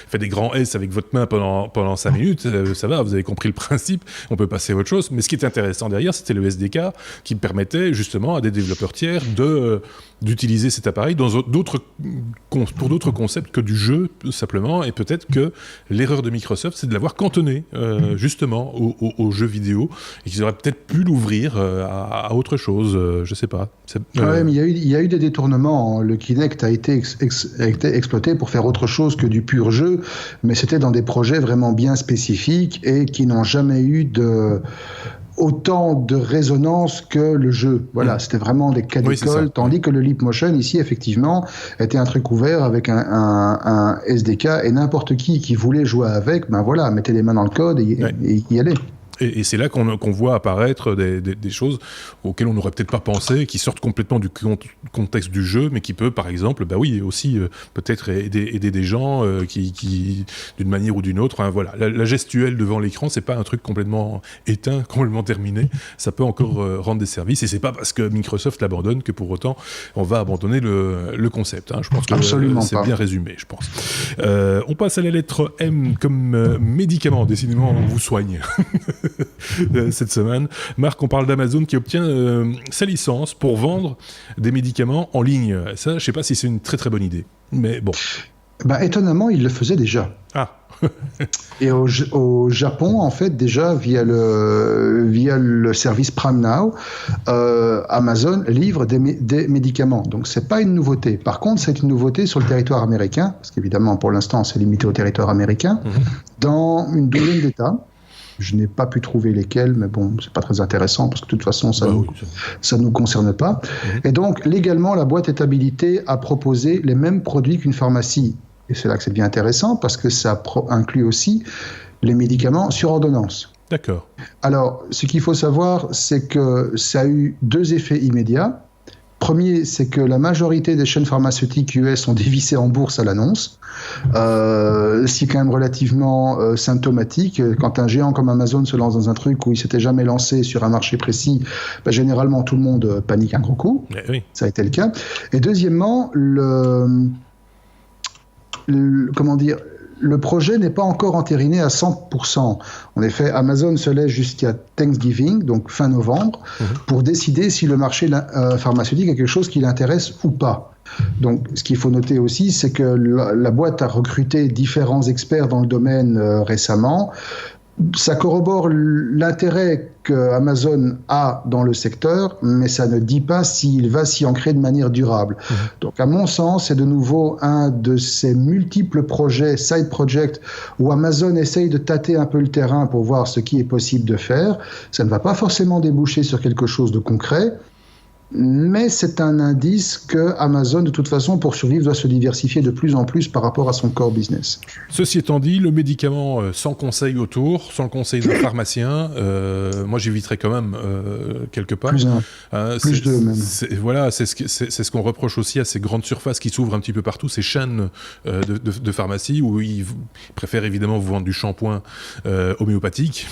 fait des grands S avec votre main pendant 5 minutes, ça va, vous avez compris le principe, on peut passer à autre chose. Mais ce qui est intéressant derrière, c'était le SDK qui permettait justement à des développeurs tiers d'utiliser cet appareil pour d'autres concepts que du jeu simplement, et peut-être que l'erreur de Microsoft, c'est de l'avoir cantonné justement aux jeux vidéo, et qu'ils auraient peut-être pu l'ouvrir à autre chose, je sais pas. Ouais, mais il y a eu des détournements. Le Kinect a été exploité pour faire autre chose que du pur jeu, mais c'était dans des projets vraiment bien spécifiques et qui n'ont jamais eu autant de résonance que le jeu. Voilà, c'était vraiment des cas d'école, tandis que le Leapmotion, ici, effectivement, était un truc ouvert avec un SDK, et n'importe qui voulait jouer avec, ben voilà, mettait les mains dans le code et y allait. Et c'est là qu'on voit apparaître des choses auxquelles on n'aurait peut-être pas pensé, qui sortent complètement du contexte du jeu, mais qui peut, par exemple, aussi peut-être aider des gens qui d'une manière ou d'une autre. Hein, voilà, la gestuelle devant l'écran, c'est pas un truc complètement éteint, complètement terminé. Ça peut encore rendre des services, et c'est pas parce que Microsoft l'abandonne que pour autant on va abandonner le concept. Hein. Je pense que c'est bien résumé, je pense. On passe à la lettre M comme médicament. Décidément, on vous soigne. Cette semaine, Marc, on parle d'Amazon qui obtient sa licence pour vendre des médicaments en ligne. Ça, je ne sais pas si c'est une très très bonne idée, mais bon. Étonnamment, il le faisait déjà. Ah. Et au Japon, en fait, déjà via le service Prime Now, Amazon livre des médicaments. Donc c'est pas une nouveauté. Par contre, c'est une nouveauté sur le territoire américain, parce qu'évidemment pour l'instant c'est limité au territoire américain, dans une douzaine d'États. Je n'ai pas pu trouver lesquels, mais bon, c'est pas très intéressant parce que de toute façon, ça nous concerne pas. Et donc, légalement, la boîte est habilitée à proposer les mêmes produits qu'une pharmacie. Et c'est là que c'est bien intéressant parce que ça inclut aussi les médicaments sur ordonnance. D'accord. Alors, ce qu'il faut savoir, c'est que ça a eu 2 effets immédiats. Premier, c'est que la majorité des chaînes pharmaceutiques US sont dévissées en bourse à l'annonce. C'est quand même relativement symptomatique. Quand un géant comme Amazon se lance dans un truc où il s'était jamais lancé sur un marché précis, généralement tout le monde panique un gros coup. Oui. Ça a été le cas. Et deuxièmement, le projet n'est pas encore entériné à 100%. En effet, Amazon se laisse jusqu'à Thanksgiving, donc fin novembre, pour décider si le marché pharmaceutique est quelque chose qui l'intéresse ou pas. Donc, ce qu'il faut noter aussi, c'est que la boîte a recruté différents experts dans le domaine récemment. Ça corrobore l'intérêt qu'Amazon a dans le secteur, mais ça ne dit pas s'il va s'y ancrer de manière durable. Donc, à mon sens, c'est de nouveau un de ces multiples projets, side projects, où Amazon essaye de tâter un peu le terrain pour voir ce qui est possible de faire. Ça ne va pas forcément déboucher sur quelque chose de concret, mais c'est un indice que Amazon, de toute façon, pour survivre, doit se diversifier de plus en plus par rapport à son core business. Ceci étant dit, le médicament sans conseil autour, sans le conseil d'un pharmacien, moi j'éviterais quand même quelque part. Plus deux même. Voilà, c'est ce qu'on reproche aussi à ces grandes surfaces qui s'ouvrent un petit peu partout, ces chaînes de pharmacie où ils préfèrent évidemment vous vendre du shampoing homéopathique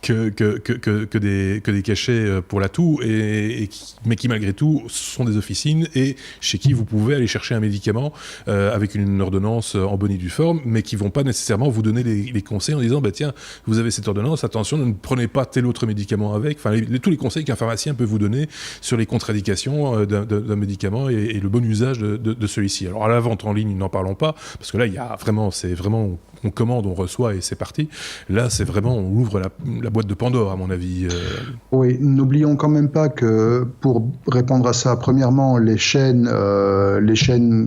que des cachets pour la toux, mais qui malgré tout sont des officines et chez qui vous pouvez aller chercher un médicament avec une ordonnance en bonne et due forme, mais qui vont pas nécessairement vous donner les conseils en disant tiens, vous avez cette ordonnance, attention, ne prenez pas tel autre médicament avec, enfin tous les conseils qu'un pharmacien peut vous donner sur les contre-indications d'un médicament et le bon usage de celui-ci. Alors à la vente en ligne, n'en parlons pas, parce que là c'est vraiment on commande, on reçoit et c'est parti. Là c'est vraiment, on ouvre la boîte de Pandore à mon avis. Oui, n'oublions quand même pas que pour répondre à ça, premièrement, les chaînes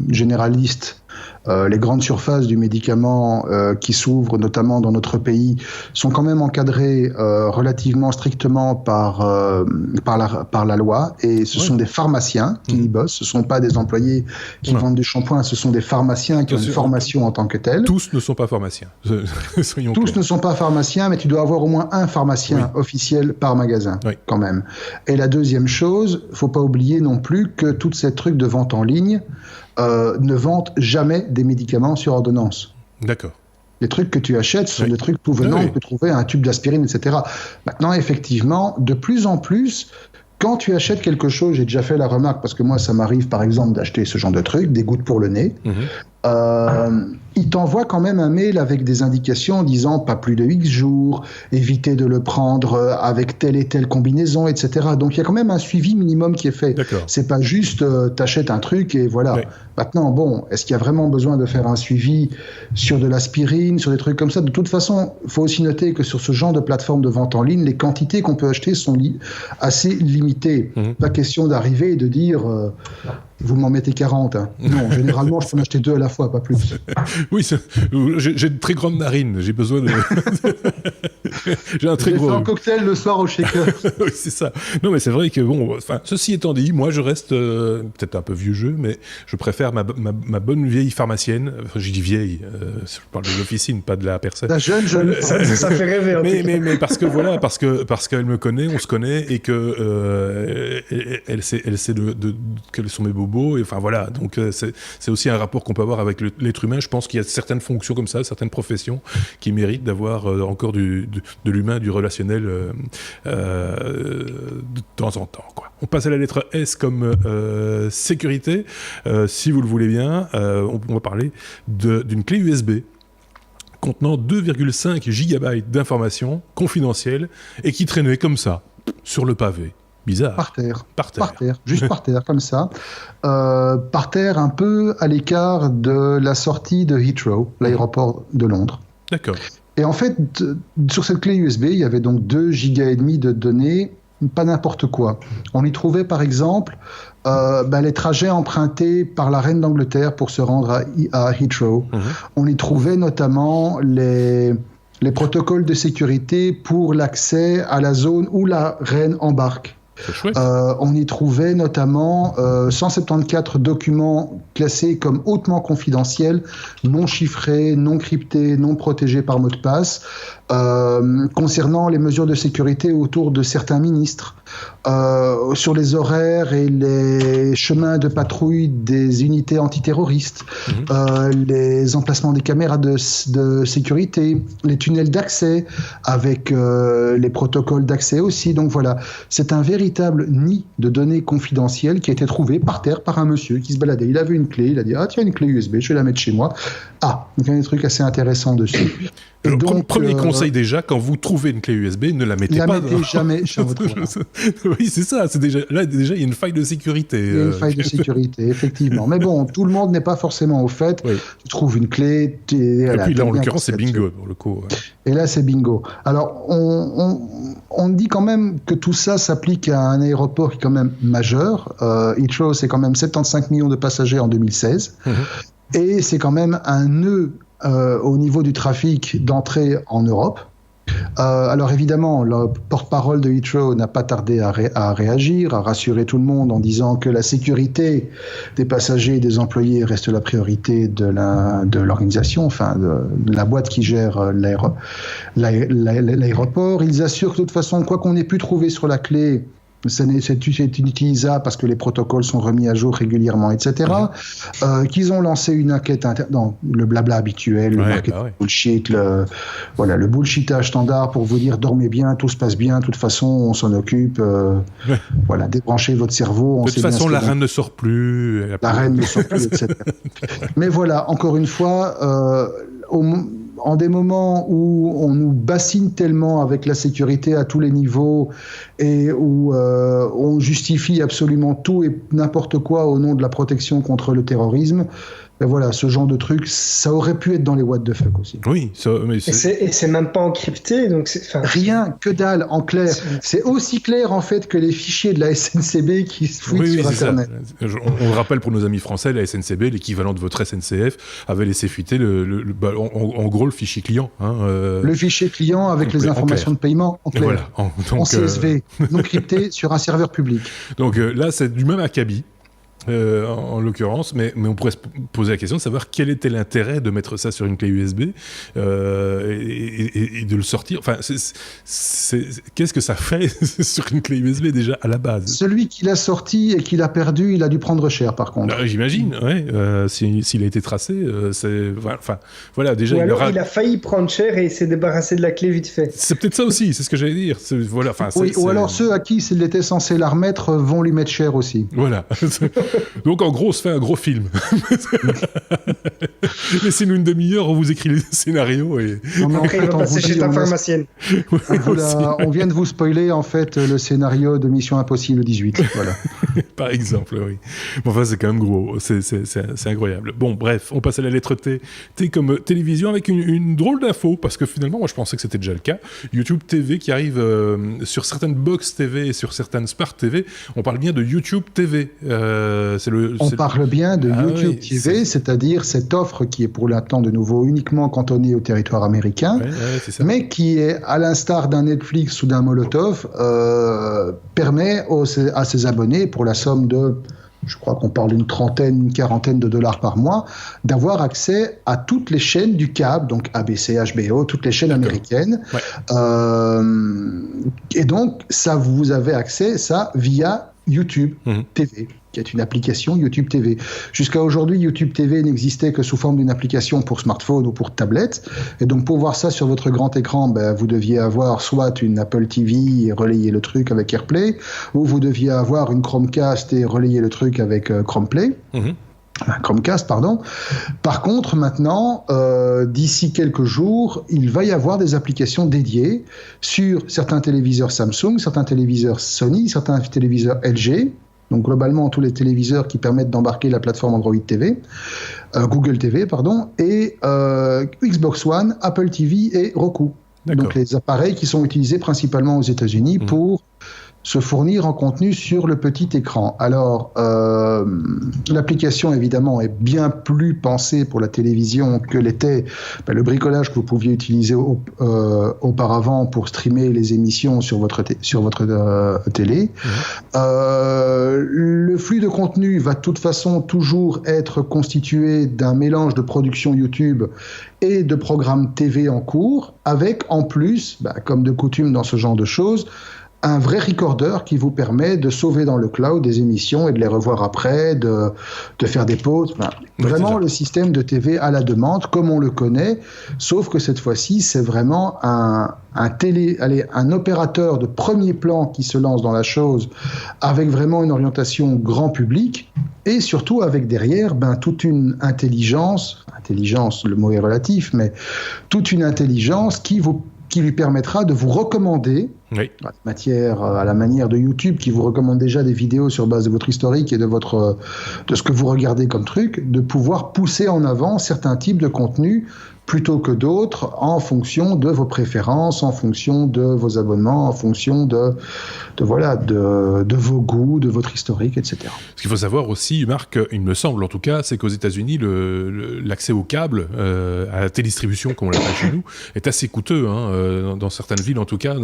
généralistes, les grandes surfaces du médicament qui s'ouvrent notamment dans notre pays sont quand même encadrées relativement strictement par la loi, et ce sont des pharmaciens qui y bossent, ce ne sont pas des employés qui vendent du shampoing, ce sont des pharmaciens qui ont une formation en tant que tels. Tous ne sont pas pharmaciens. Tous ne sont pas pharmaciens, mais tu dois avoir au moins un pharmacien officiel par magasin quand même. Et la deuxième chose, il ne faut pas oublier non plus que tous ces trucs de vente en ligne ne vendent jamais des médicaments sur ordonnance. D'accord. Les trucs que tu achètes sont des trucs tout venant, on peut trouver un tube d'aspirine, etc. Maintenant, effectivement, de plus en plus, quand tu achètes quelque chose, j'ai déjà fait la remarque, parce que moi, ça m'arrive, par exemple, d'acheter ce genre de truc, des gouttes pour le nez. Il t'envoie quand même un mail avec des indications disant pas plus de X jours, évitez de le prendre avec telle et telle combinaison, etc. Donc il y a quand même un suivi minimum qui est fait. D'accord. C'est pas juste t'achètes un truc et voilà. Ouais. Maintenant, bon, est-ce qu'il y a vraiment besoin de faire un suivi sur de l'aspirine, sur des trucs comme ça? De toute façon, il faut aussi noter que sur ce genre de plateforme de vente en ligne, les quantités qu'on peut acheter sont assez limitées. Pas question d'arriver et de dire vous m'en mettez 40. Hein. Non, généralement, je peux en acheter 2 à la fois, pas plus. Oui, j'ai de très grandes narines, j'ai besoin de... j'ai un très gros... J'ai fait un cocktail le soir au shaker. Oui, c'est ça. Non, mais c'est vrai que, bon, ceci étant dit, moi, je reste peut-être un peu vieux jeu, mais je préfère ma bonne vieille pharmacienne. Enfin, je dis vieille, je parle de l'officine, pas de la personne. La jeune. Ça fait rêver. Mais parce que voilà, parce qu'elle me connaît, on se connaît, et que elle sait quels sont mes bobos, et enfin voilà. Donc c'est aussi un rapport qu'on peut avoir avec l'être humain. Je pense qu'il y a certaines fonctions comme ça, certaines professions qui méritent d'avoir encore de l'humain, du relationnel de temps en temps, quoi. On passe à la lettre S comme sécurité. Si vous le voulez bien, on va parler d'une clé USB contenant 2,5 GB d'informations confidentielles et qui traînait comme ça, sur le pavé. Bizarre. Par terre, juste par terre, comme ça. Par terre, un peu à l'écart de la sortie de Heathrow, l'aéroport de Londres. D'accord. Et en fait, sur cette clé USB, il y avait donc 2,5 gigas de données, pas n'importe quoi. On y trouvait par exemple les trajets empruntés par la reine d'Angleterre pour se rendre à Heathrow. On y trouvait notamment les protocoles de sécurité pour l'accès à la zone où la reine embarque. On y trouvait notamment 174 documents classés comme hautement confidentiels, non chiffrés, non cryptés, non protégés par mot de passe, concernant les mesures de sécurité autour de certains ministres, sur les horaires et les chemins de patrouille des unités antiterroristes, les emplacements des caméras de sécurité, les tunnels d'accès avec les protocoles d'accès aussi. Donc voilà, c'est un véritable nid de données confidentielles qui a été trouvé par terre par un monsieur qui se baladait. Il avait une clé, il a dit « Ah tiens, une clé USB, je vais la mettre chez moi. » Ah, il y a des trucs assez intéressants dessus. Et donc, premier conseil déjà, quand vous trouvez une clé USB, ne la mettez pas. Ne la mettez jamais sur votre volant. Oui, c'est ça. Là, déjà, il y a une faille de sécurité. Il y a une faille de sécurité, effectivement. Mais bon, tout le monde n'est pas forcément au fait. Oui. Tu trouves une clé. Et puis là, en l'occurrence, c'est bingo, pour le coup. Ouais. Et là, c'est bingo. Alors, on dit quand même que tout ça s'applique à un aéroport qui est quand même majeur. Heathrow, c'est quand même 75 millions de passagers en 2016. Et c'est quand même un nœud au niveau du trafic d'entrée en Europe. Alors évidemment, le porte-parole de Heathrow n'a pas tardé à réagir, à rassurer tout le monde en disant que la sécurité des passagers et des employés reste la priorité de l'organisation, enfin de la boîte qui gère l'aéroport. Ils assurent que de toute façon, quoi qu'on ait pu trouver sur la clé, c'est inutilisable parce que les protocoles sont remis à jour régulièrement, etc. Qu'ils ont lancé une enquête interne, le blabla habituel, le marketing bullshit, le bullshitage standard pour vous dire dormez bien, tout se passe bien, de toute façon on s'en occupe, voilà, débranchez votre cerveau. De toute façon, la reine ne sort plus. La reine ne sort plus, etc. Mais voilà, encore une fois, en des moments où on nous bassine tellement avec la sécurité à tous les niveaux et où on justifie absolument tout et n'importe quoi au nom de la protection contre le terrorisme, ben voilà, ce genre de truc, ça aurait pu être dans les what the fuck aussi. Oui, et c'est même pas encrypté, donc rien, que dalle, en clair. C'est aussi clair en fait que les fichiers de la SNCB qui se fouillent sur Internet. On le rappelle pour nos amis français, la SNCB, l'équivalent de votre SNCF, avait laissé fuiter en gros le fichier client. Le fichier client avec les informations de paiement en clair. Voilà, en CSV, non crypté sur un serveur public. Donc là, c'est du même acabit. en l'occurrence, mais on pourrait se poser la question de savoir quel était l'intérêt de mettre ça sur une clé USB et de le sortir. Enfin, qu'est-ce que ça fait sur une clé USB déjà à la base? Celui qui l'a sorti et qui l'a perdu, il a dû prendre cher par contre. J'imagine, ouais. S'il a été tracé, voilà, déjà. Ou alors il a failli prendre cher et il s'est débarrassé de la clé vite fait. C'est peut-être ça aussi, c'est ce que j'allais dire. Voilà, ou alors ceux à qui s'il était censé la remettre vont lui mettre cher aussi. Voilà. Donc en gros, on se fait un gros film. Laissez-nous une demi-heure, on vous écrit les scénarios et... Après, il va passer chez ta pharmacienne. On vient de vous spoiler en fait le scénario de Mission Impossible 18. Voilà. Par exemple, oui. Bon, enfin, c'est quand même gros. C'est incroyable. Bon, bref, on passe à la lettre T. T comme télévision avec une drôle d'info, parce que finalement, moi, je pensais que c'était déjà le cas. YouTube TV qui arrive sur certaines box TV et sur certaines Smart TV. On parle bien de YouTube TV. On parle bien de YouTube TV, c'est-à-dire cette offre qui est pour l'instant de nouveau uniquement cantonnée au territoire américain, mais qui est, à l'instar d'un Netflix ou d'un Molotov, permet à ses abonnés, pour la somme de, je crois qu'on parle d'une trentaine, une quarantaine de dollars par mois, d'avoir accès à toutes les chaînes du câble, donc ABC, HBO, toutes les chaînes américaines. Et donc, ça, vous avez accès, ça, via YouTube TV, qui est une application YouTube TV. Jusqu'à aujourd'hui, YouTube TV n'existait que sous forme d'une application pour smartphone ou pour tablette. Et donc, pour voir ça sur votre grand écran, vous deviez avoir soit une Apple TV et relayer le truc avec AirPlay, ou vous deviez avoir une Chromecast et relayer le truc avec Chromeplay. Chromecast, pardon. Par contre, maintenant, d'ici quelques jours, il va y avoir des applications dédiées sur certains téléviseurs Samsung, certains téléviseurs Sony, certains téléviseurs LG, donc globalement tous les téléviseurs qui permettent d'embarquer la plateforme Android TV, Google TV, pardon, et Xbox One, Apple TV et Roku. Donc les appareils qui sont utilisés principalement aux États-Unis pour se fournir en contenu sur le petit écran. Alors, l'application, évidemment, est bien plus pensée pour la télévision que l'était le bricolage que vous pouviez utiliser auparavant pour streamer les émissions sur votre télé. Le flux de contenu va de toute façon toujours être constitué d'un mélange de production YouTube et de programmes TV en cours, avec en plus, comme de coutume dans ce genre de choses, un vrai recorder qui vous permet de sauver dans le cloud des émissions et de les revoir après, de faire des pauses. Vraiment le système de TV à la demande, comme on le connaît, sauf que cette fois-ci, c'est vraiment un opérateur de premier plan qui se lance dans la chose, avec vraiment une orientation grand public, et surtout avec derrière toute une intelligence, le mot est relatif, mais toute une intelligence qui lui permettra de vous recommander, à la manière de YouTube qui vous recommande déjà des vidéos sur base de votre historique et de ce que vous regardez comme truc, de pouvoir pousser en avant certains types de contenus plutôt que d'autres en fonction de vos préférences, en fonction de vos abonnements, en fonction de vos goûts, de votre historique, etc. Ce qu'il faut savoir aussi, Marc, il me semble en tout cas, c'est qu'aux États-Unis, l'accès au câble, à la télédistribution, comme on l'appelle chez nous, est assez coûteux. Dans certaines villes, en tout cas,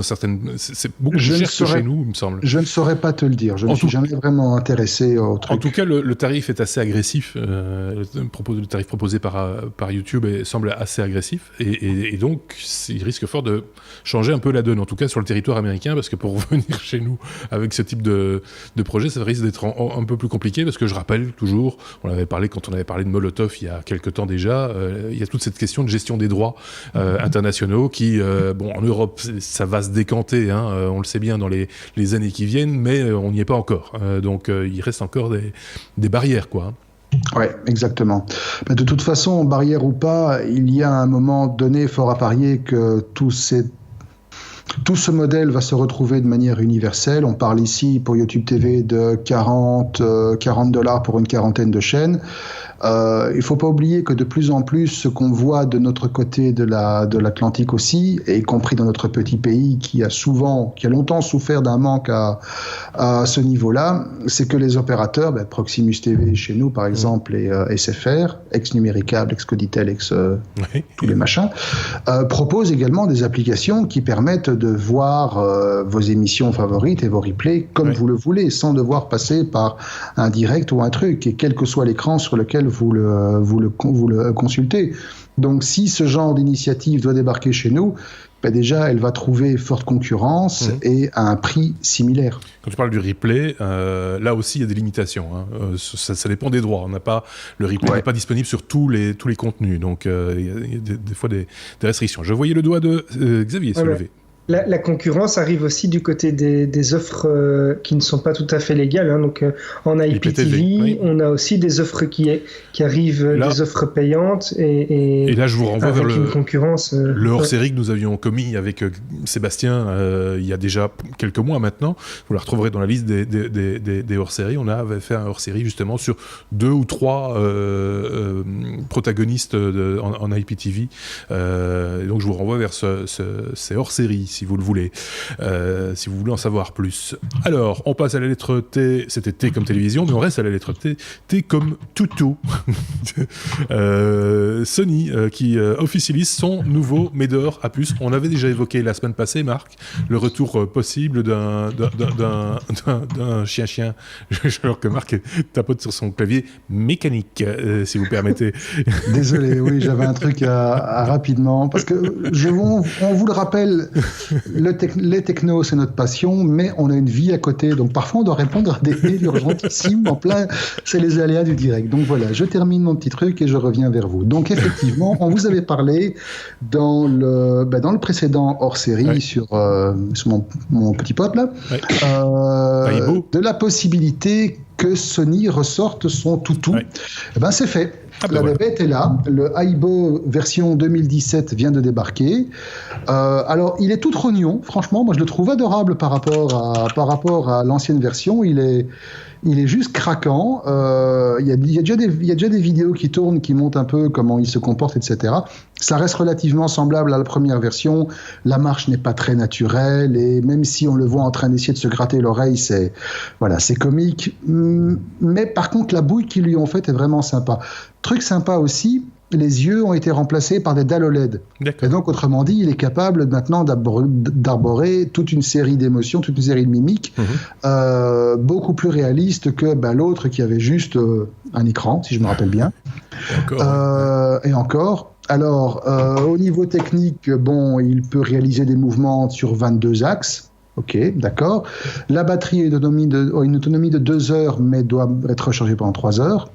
c'est beaucoup plus cher que chez nous, il me semble. Je ne saurais pas te le dire. Je ne suis jamais vraiment intéressé au truc. En tout cas, le tarif est assez agressif. Le tarif proposé par YouTube semble assez agressif. Et donc, il risque fort de changer un peu la donne, en tout cas sur le territoire américain, parce que pour revenir chez nous avec ce type de projet, ça risque d'être un peu plus compliqué, parce que je rappelle toujours, on avait parlé quand on avait parlé de Molotov il y a quelques temps déjà, il y a toute cette question de gestion des droits internationaux qui, en Europe, ça va se décanter, on le sait bien dans les années qui viennent, mais on n'y est pas encore. Donc il reste encore des barrières, quoi. Oui, exactement. Mais de toute façon, barrière ou pas, il y a un moment donné fort à parier que tout ce modèle va se retrouver de manière universelle. On parle ici pour YouTube TV de $40 pour une quarantaine de chaînes. Il faut pas oublier que de plus en plus, ce qu'on voit de notre côté de l'Atlantique aussi, y compris dans notre petit pays qui a longtemps souffert d'un manque à ce niveau-là, c'est que les opérateurs, Proximus TV chez nous par exemple, et SFR, ex-Numéricable, ex-Coditel, tous les machins, proposent également des applications qui permettent de voir vos émissions favorites et vos replays comme vous le voulez, sans devoir passer par un direct ou un truc, et quel que soit l'écran sur lequel vous le consultez. Donc si ce genre d'initiative doit débarquer chez nous, déjà elle va trouver forte concurrence et à un prix similaire. Quand tu parles du replay, là aussi il y a des limitations. Ça dépend des droits. Le replay n'est pas disponible sur tous les contenus, donc il y a des fois des restrictions. Je voyais le doigt de Xavier se lever. La concurrence arrive aussi du côté des offres qui ne sont pas tout à fait légales. Donc en IPTV, on a aussi des offres qui arrivent, des offres payantes. Et là, je vous renvoie vers une concurrence. Le hors-série que nous avions commis avec Sébastien il y a déjà quelques mois maintenant. Vous la retrouverez dans la liste des hors-séries. On avait fait un hors-série justement sur 2 ou 3 protagonistes en IPTV. Donc je vous renvoie vers ces hors-séries, si vous le voulez, si vous voulez en savoir plus. Alors, on passe à la lettre T, c'était T comme télévision, mais on reste à la lettre T, T comme toutou. Sony qui officialise son nouveau Médor à puce. On avait déjà évoqué la semaine passée, Marc, le retour possible d'un chien-chien. Alors que Marc tapote sur son clavier mécanique, si vous permettez. Désolé, oui, j'avais un truc à rapidement, parce que on vous le rappelle, les technos, c'est notre passion, mais on a une vie à côté, donc parfois on doit répondre à des mails urgentissimes en plein, c'est les aléas du direct. Donc voilà, je termine mon petit truc et je reviens vers vous. Donc effectivement, on vous avait parlé dans le précédent hors-série sur mon petit pote là, de la possibilité que Sony ressorte son toutou. C'est fait. La bébête est là. Le Aibo version 2017 vient de débarquer. Alors, il est tout trognon. Franchement, moi, je le trouve adorable par rapport à l'ancienne version. Il est juste craquant. Il y a déjà des vidéos qui tournent, qui montrent un peu comment il se comporte, etc. Ça reste relativement semblable à la première version. La marche n'est pas très naturelle, et même si on le voit en train d'essayer de se gratter l'oreille, c'est comique. Mais par contre, la bouille qu'ils lui ont faite est vraiment sympa. Truc sympa aussi, les yeux ont été remplacés par des dalles OLED. Et donc, autrement dit, il est capable maintenant d'arborer toute une série d'émotions, toute une série de mimiques, beaucoup plus réalistes que l'autre qui avait juste un écran, si je me rappelle bien. Et encore. Alors, au niveau technique, il peut réaliser des mouvements sur 22 axes. Ok, d'accord. La batterie a une autonomie de 2 heures, mais doit être rechargée pendant 3 heures.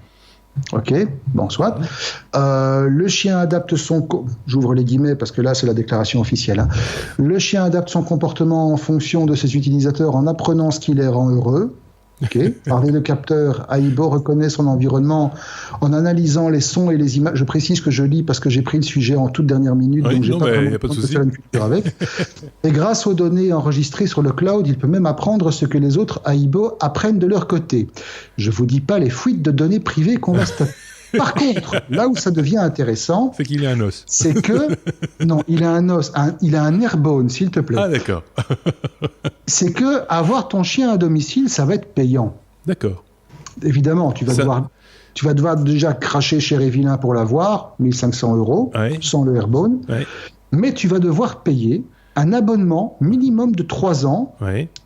Ok, soit. Le chien adapte j'ouvre les guillemets parce que là c'est la déclaration officielle. Le chien adapte son comportement en fonction de ses utilisateurs en apprenant ce qui les rend heureux. Ok. Parler de capteur, Aibo reconnaît son environnement en analysant les sons et les images. Je précise que je lis parce que j'ai pris le sujet en toute dernière minute, donc j'ai pas vraiment le temps de faire une culture avec. Et grâce aux données enregistrées sur le cloud, il peut même apprendre ce que les autres Aibo apprennent de leur côté. Je vous dis pas les fuites de données privées qu'on va se taper. Par contre, là où ça devient intéressant, c'est qu'il a un os. C'est que non, il a un os, il a un airborne, s'il te plaît. Ah d'accord. C'est que avoir ton chien à domicile, ça va être payant. D'accord. Évidemment, tu vas devoir déjà cracher chez Vilain pour l'avoir, 1 500 €, sans le airborne. Mais tu vas devoir payer un abonnement minimum de 3 ans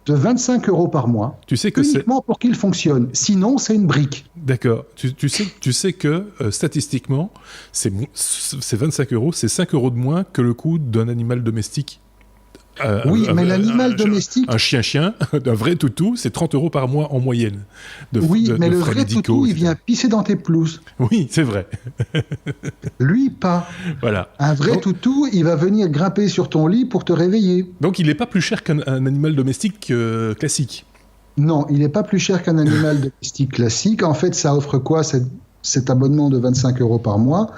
de 25 € par mois, uniquement pour qu'il fonctionne. Sinon, c'est une brique. D'accord. Tu sais que statistiquement, c'est 25 €, c'est 5 € de moins que le coût d'un animal domestique. Oui, mais l'animal domestique... Un chien, un vrai toutou, c'est 30 € par mois en moyenne. Mais le vrai toutou, il vient pisser dans tes pelouses. Oui, c'est vrai. Lui, pas. Voilà. Un vrai toutou, il va venir grimper sur ton lit pour te réveiller. Donc il n'est pas plus cher qu'un animal domestique classique. Non, il n'est pas plus cher qu'un animal domestique classique. En fait, ça offre quoi, cet abonnement de 25 € par mois ?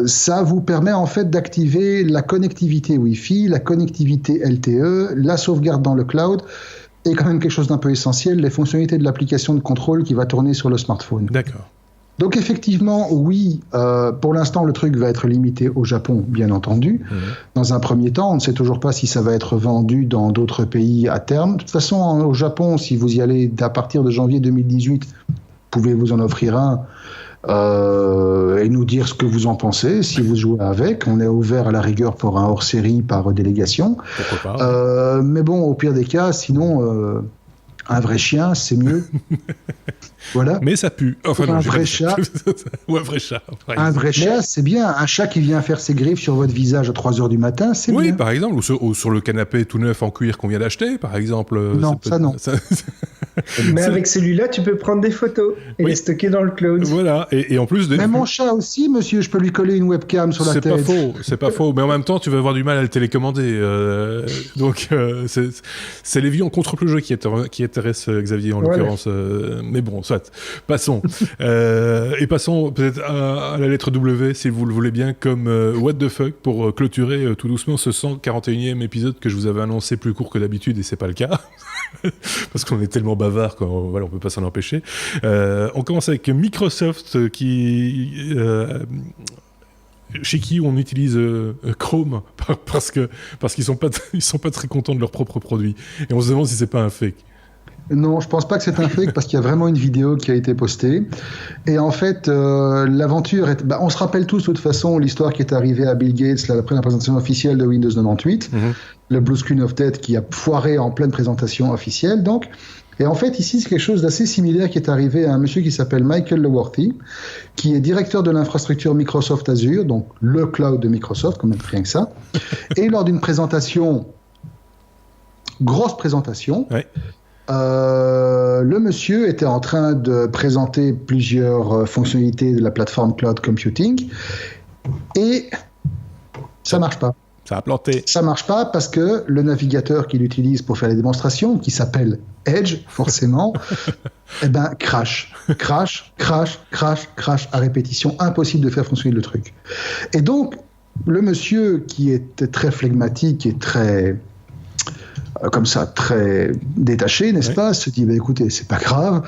Ça vous permet en fait d'activer la connectivité Wi-Fi, la connectivité LTE, la sauvegarde dans le cloud et quand même quelque chose d'un peu essentiel, les fonctionnalités de l'application de contrôle qui va tourner sur le smartphone. D'accord. Donc effectivement, oui, pour l'instant, le truc va être limité au Japon, bien entendu. Dans un premier temps, on ne sait toujours pas si ça va être vendu dans d'autres pays à terme. De toute façon, au Japon, si vous y allez à partir de janvier 2018, vous pouvez vous en offrir un et nous dire ce que vous en pensez, si vous jouez avec. On est ouvert à la rigueur pour un hors-série par délégation. Pourquoi pas. Mais bon, au pire des cas, sinon... un vrai chien, c'est mieux. Voilà. Mais ça pue. Enfin, non, un vrai chat. Ou un vrai chat. Un vrai chat, c'est bien. Un chat qui vient faire ses griffes sur votre visage à 3h du matin, c'est bien. Oui, par exemple. Ou sur le canapé tout neuf en cuir qu'on vient d'acheter, par exemple. Non, ça non. Mais avec celui-là, tu peux prendre des photos et les stocker dans le cloud. Voilà. Et en plus... Mais mon chat aussi, monsieur, je peux lui coller une webcam sur la tête. C'est pas faux. Mais en même temps, tu vas avoir du mal à le télécommander. Donc, c'est les vies en contre-plongée qui intéresse Xavier en l'occurrence. Mais bon, soit. Passons. Et passons peut-être à la lettre W, si vous le voulez bien, comme What the fuck, pour clôturer tout doucement ce 141e épisode que je vous avais annoncé plus court que d'habitude, et c'est pas le cas. Parce qu'on est tellement bavard qu'on voilà, on peut pas s'en empêcher. On commence avec Microsoft chez qui on utilise Chrome parce qu'ils sont pas très contents de leurs propres produits. Et on se demande si c'est pas un fake. Non, je pense pas que c'est un fake parce qu'il y a vraiment une vidéo qui a été postée. Et en fait, l'aventure est... on se rappelle tous de toute façon l'histoire qui est arrivée à Bill Gates après la présentation officielle de Windows 98, le Blue Screen of Death qui a foiré en pleine présentation officielle. Donc, et en fait, ici, c'est quelque chose d'assez similaire qui est arrivé à un monsieur qui s'appelle Michael Leworthy, qui est directeur de l'infrastructure Microsoft Azure, donc le cloud de Microsoft, quand même rien que ça. Et lors d'une présentation, grosse présentation, le monsieur était en train de présenter plusieurs fonctionnalités de la plateforme cloud computing et ça marche pas. Ça a planté. Ça marche pas parce que le navigateur qu'il utilise pour faire les démonstrations, qui s'appelle Edge, forcément, crash à répétition, impossible de faire fonctionner le truc. Et donc, le monsieur qui était très flegmatique et très... comme ça, très détaché, n'est-ce pas, se dit, écoutez, c'est pas grave,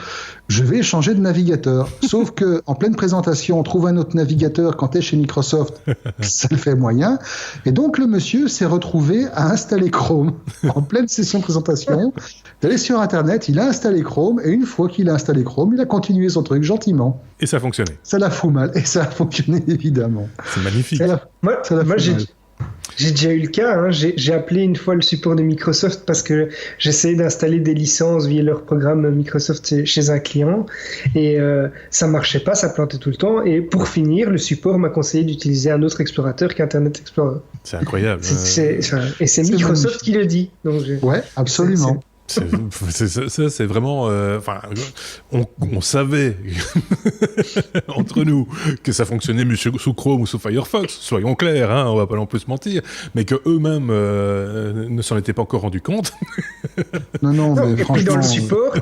je vais changer de navigateur. Sauf que en pleine présentation, on trouve un autre navigateur quand tu es chez Microsoft, ça le fait moyen. Et donc, le monsieur s'est retrouvé à installer Chrome en pleine session de présentation. D'aller sur Internet, il a installé Chrome, et une fois qu'il a installé Chrome, il a continué son truc gentiment. Et ça a fonctionné. Ça la fout mal, et ça a fonctionné, évidemment. C'est magnifique. Moi j'ai déjà eu le cas, hein. J'ai appelé une fois le support de Microsoft parce que j'essayais d'installer des licences via leur programme Microsoft chez un client et ça marchait pas, ça plantait tout le temps et pour finir, le support m'a conseillé d'utiliser un autre explorateur qu'Internet Explorer. C'est incroyable. Et c'est Microsoft qui le dit. Donc ouais, absolument. C'est vraiment... on savait, entre nous, que ça fonctionnait mieux sous Chrome ou sous Firefox, soyons clairs, hein, on va pas non plus se mentir, mais qu'eux-mêmes ne s'en étaient pas encore rendus compte. Non, mais et puis dans le support,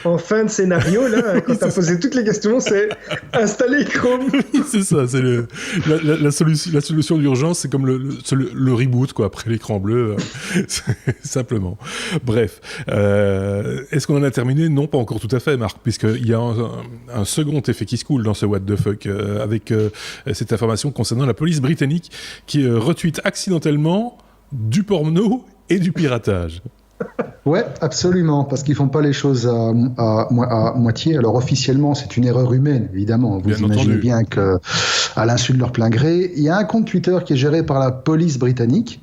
en fin de scénario, là, quand t'as posé toutes les questions, c'est installer Chrome. C'est ça, c'est la solution d'urgence, c'est comme le reboot, quoi, après l'écran bleu, simplement. Bref, est-ce qu'on en a terminé ? Non, pas encore tout à fait, Marc, puisqu'il y a un second effet qui se coule dans ce What the fuck, avec cette information concernant la police britannique qui retweet accidentellement du porno et du piratage. Ouais, absolument, parce qu'ils font pas les choses à moitié. Alors officiellement, c'est une erreur humaine, évidemment. Vous imaginez bien que, à l'insu de leur plein gré, il y a un compte Twitter qui est géré par la police britannique,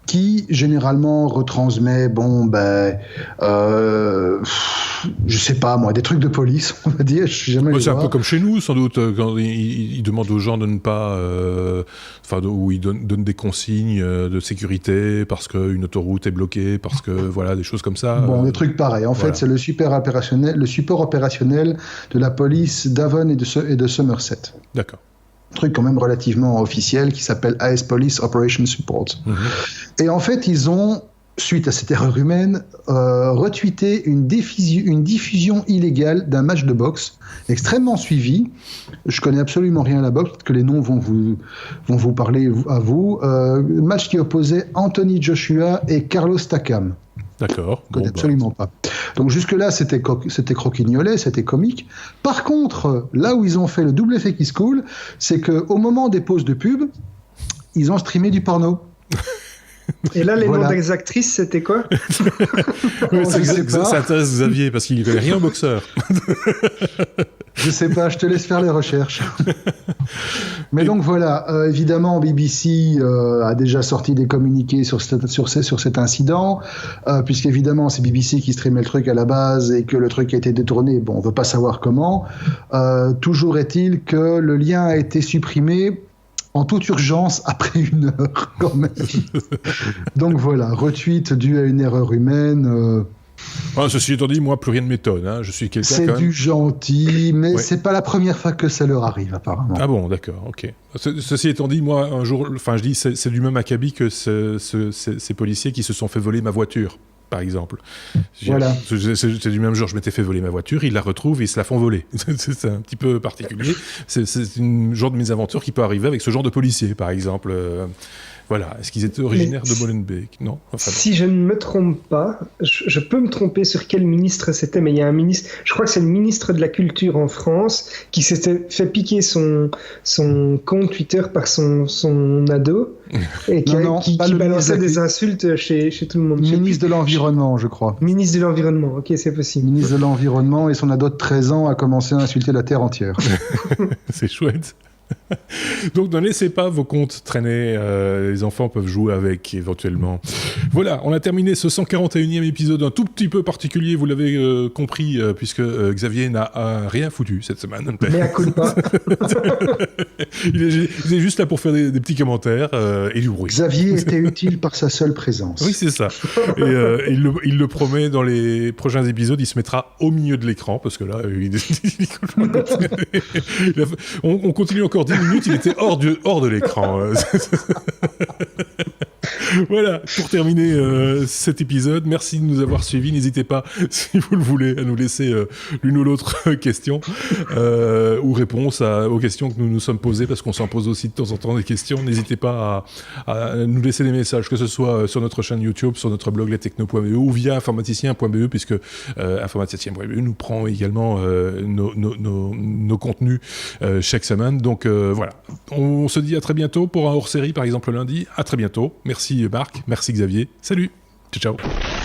qui généralement retransmet, je sais pas moi, des trucs de police, on va dire. Je suis jamais c'est un peu comme chez nous, sans doute, quand ils demandent aux gens de ne pas, où ils donnent des consignes de sécurité parce qu'une autoroute est bloquée, parce que voilà, des choses comme ça. Bon, des trucs pareils. En fait, c'est le support opérationnel de la police d'Avon et de Somerset. D'accord. Truc quand même relativement officiel qui s'appelle AS Police Operation Support. Et en fait, ils ont, suite à cette erreur humaine, retweeté une diffusion illégale d'un match de boxe extrêmement suivi. Je connais absolument rien à la boxe, peut-être que les noms vont vous parler à vous. Match qui opposait Anthony Joshua et Carlos Takam. D'accord. Je connais absolument pas. Donc jusque-là, c'était croquignolet, c'était comique. Par contre, là où ils ont fait le double effet qui se coule, c'est qu'au moment des pauses de pub, ils ont streamé du porno. Et là, les noms des actrices, c'était quoi? Ça intéresse Xavier, parce qu'il ne connaît rien au boxeur. Je sais pas, je te laisse faire les recherches. Mais donc voilà, évidemment, BBC a déjà sorti des communiqués sur cet incident, puisqu'évidemment, c'est BBC qui streamait le truc à la base et que le truc a été détourné. Bon, on veut pas savoir comment. Toujours est-il que le lien a été supprimé en toute urgence après 1 heure, quand même. Donc voilà, retweet dû à une erreur humaine. Ceci étant dit, moi, plus rien ne m'étonne. Hein. Je suis quelqu'un. C'est du gentil, mais c'est pas la première fois que ça leur arrive, apparemment. Ah bon, d'accord, ok. Ceci étant dit, moi, un jour, je dis, c'est du même acabit que ces policiers qui se sont fait voler ma voiture, par exemple. Voilà. C'est du même genre, je m'étais fait voler ma voiture, ils la retrouvent et ils se la font voler. C'est un petit peu particulier. C'est une genre de mésaventures qui peut arriver avec ce genre de policiers, par exemple. Voilà, est-ce qu'ils étaient originaires de Molenbeek? Non. Si je ne me trompe pas, je peux me tromper sur quel ministre c'était, mais il y a un ministre, je crois que c'est le ministre de la Culture en France, qui s'était fait piquer son compte Twitter par son ado, et qui balançait des insultes chez tout le monde. Ministre de l'Environnement, je crois. Ministre de l'Environnement, ok, c'est possible. Ministre de l'Environnement, et son ado de 13 ans a commencé à insulter la Terre entière. C'est chouette. Donc ne laissez pas vos comptes traîner, les enfants peuvent jouer avec éventuellement. Voilà, on a terminé ce 141e épisode un tout petit peu particulier, vous l'avez compris, puisque Xavier n'a rien foutu cette semaine. Mais à coup de pas. il est juste là pour faire des petits commentaires et du bruit. Xavier était utile par sa seule présence. Oui, c'est ça. Et il le promet, dans les prochains épisodes, il se mettra au milieu de l'écran, parce que là, on continue encore 10 minutes, il était hors de l'écran. Voilà, pour terminer cet épisode, merci de nous avoir suivis. N'hésitez pas, si vous le voulez, à nous laisser l'une ou l'autre question ou réponse aux questions que nous nous sommes posées, parce qu'on s'en pose aussi de temps en temps des questions. N'hésitez pas à nous laisser des messages, que ce soit sur notre chaîne YouTube, sur notre blog lestechno.be ou via informaticien.be, puisque informaticien.be nous prend également nos contenus chaque semaine. Donc voilà, on se dit à très bientôt pour un hors-série, par exemple lundi. À très bientôt. Merci Marc, merci Xavier. Salut, ciao ciao.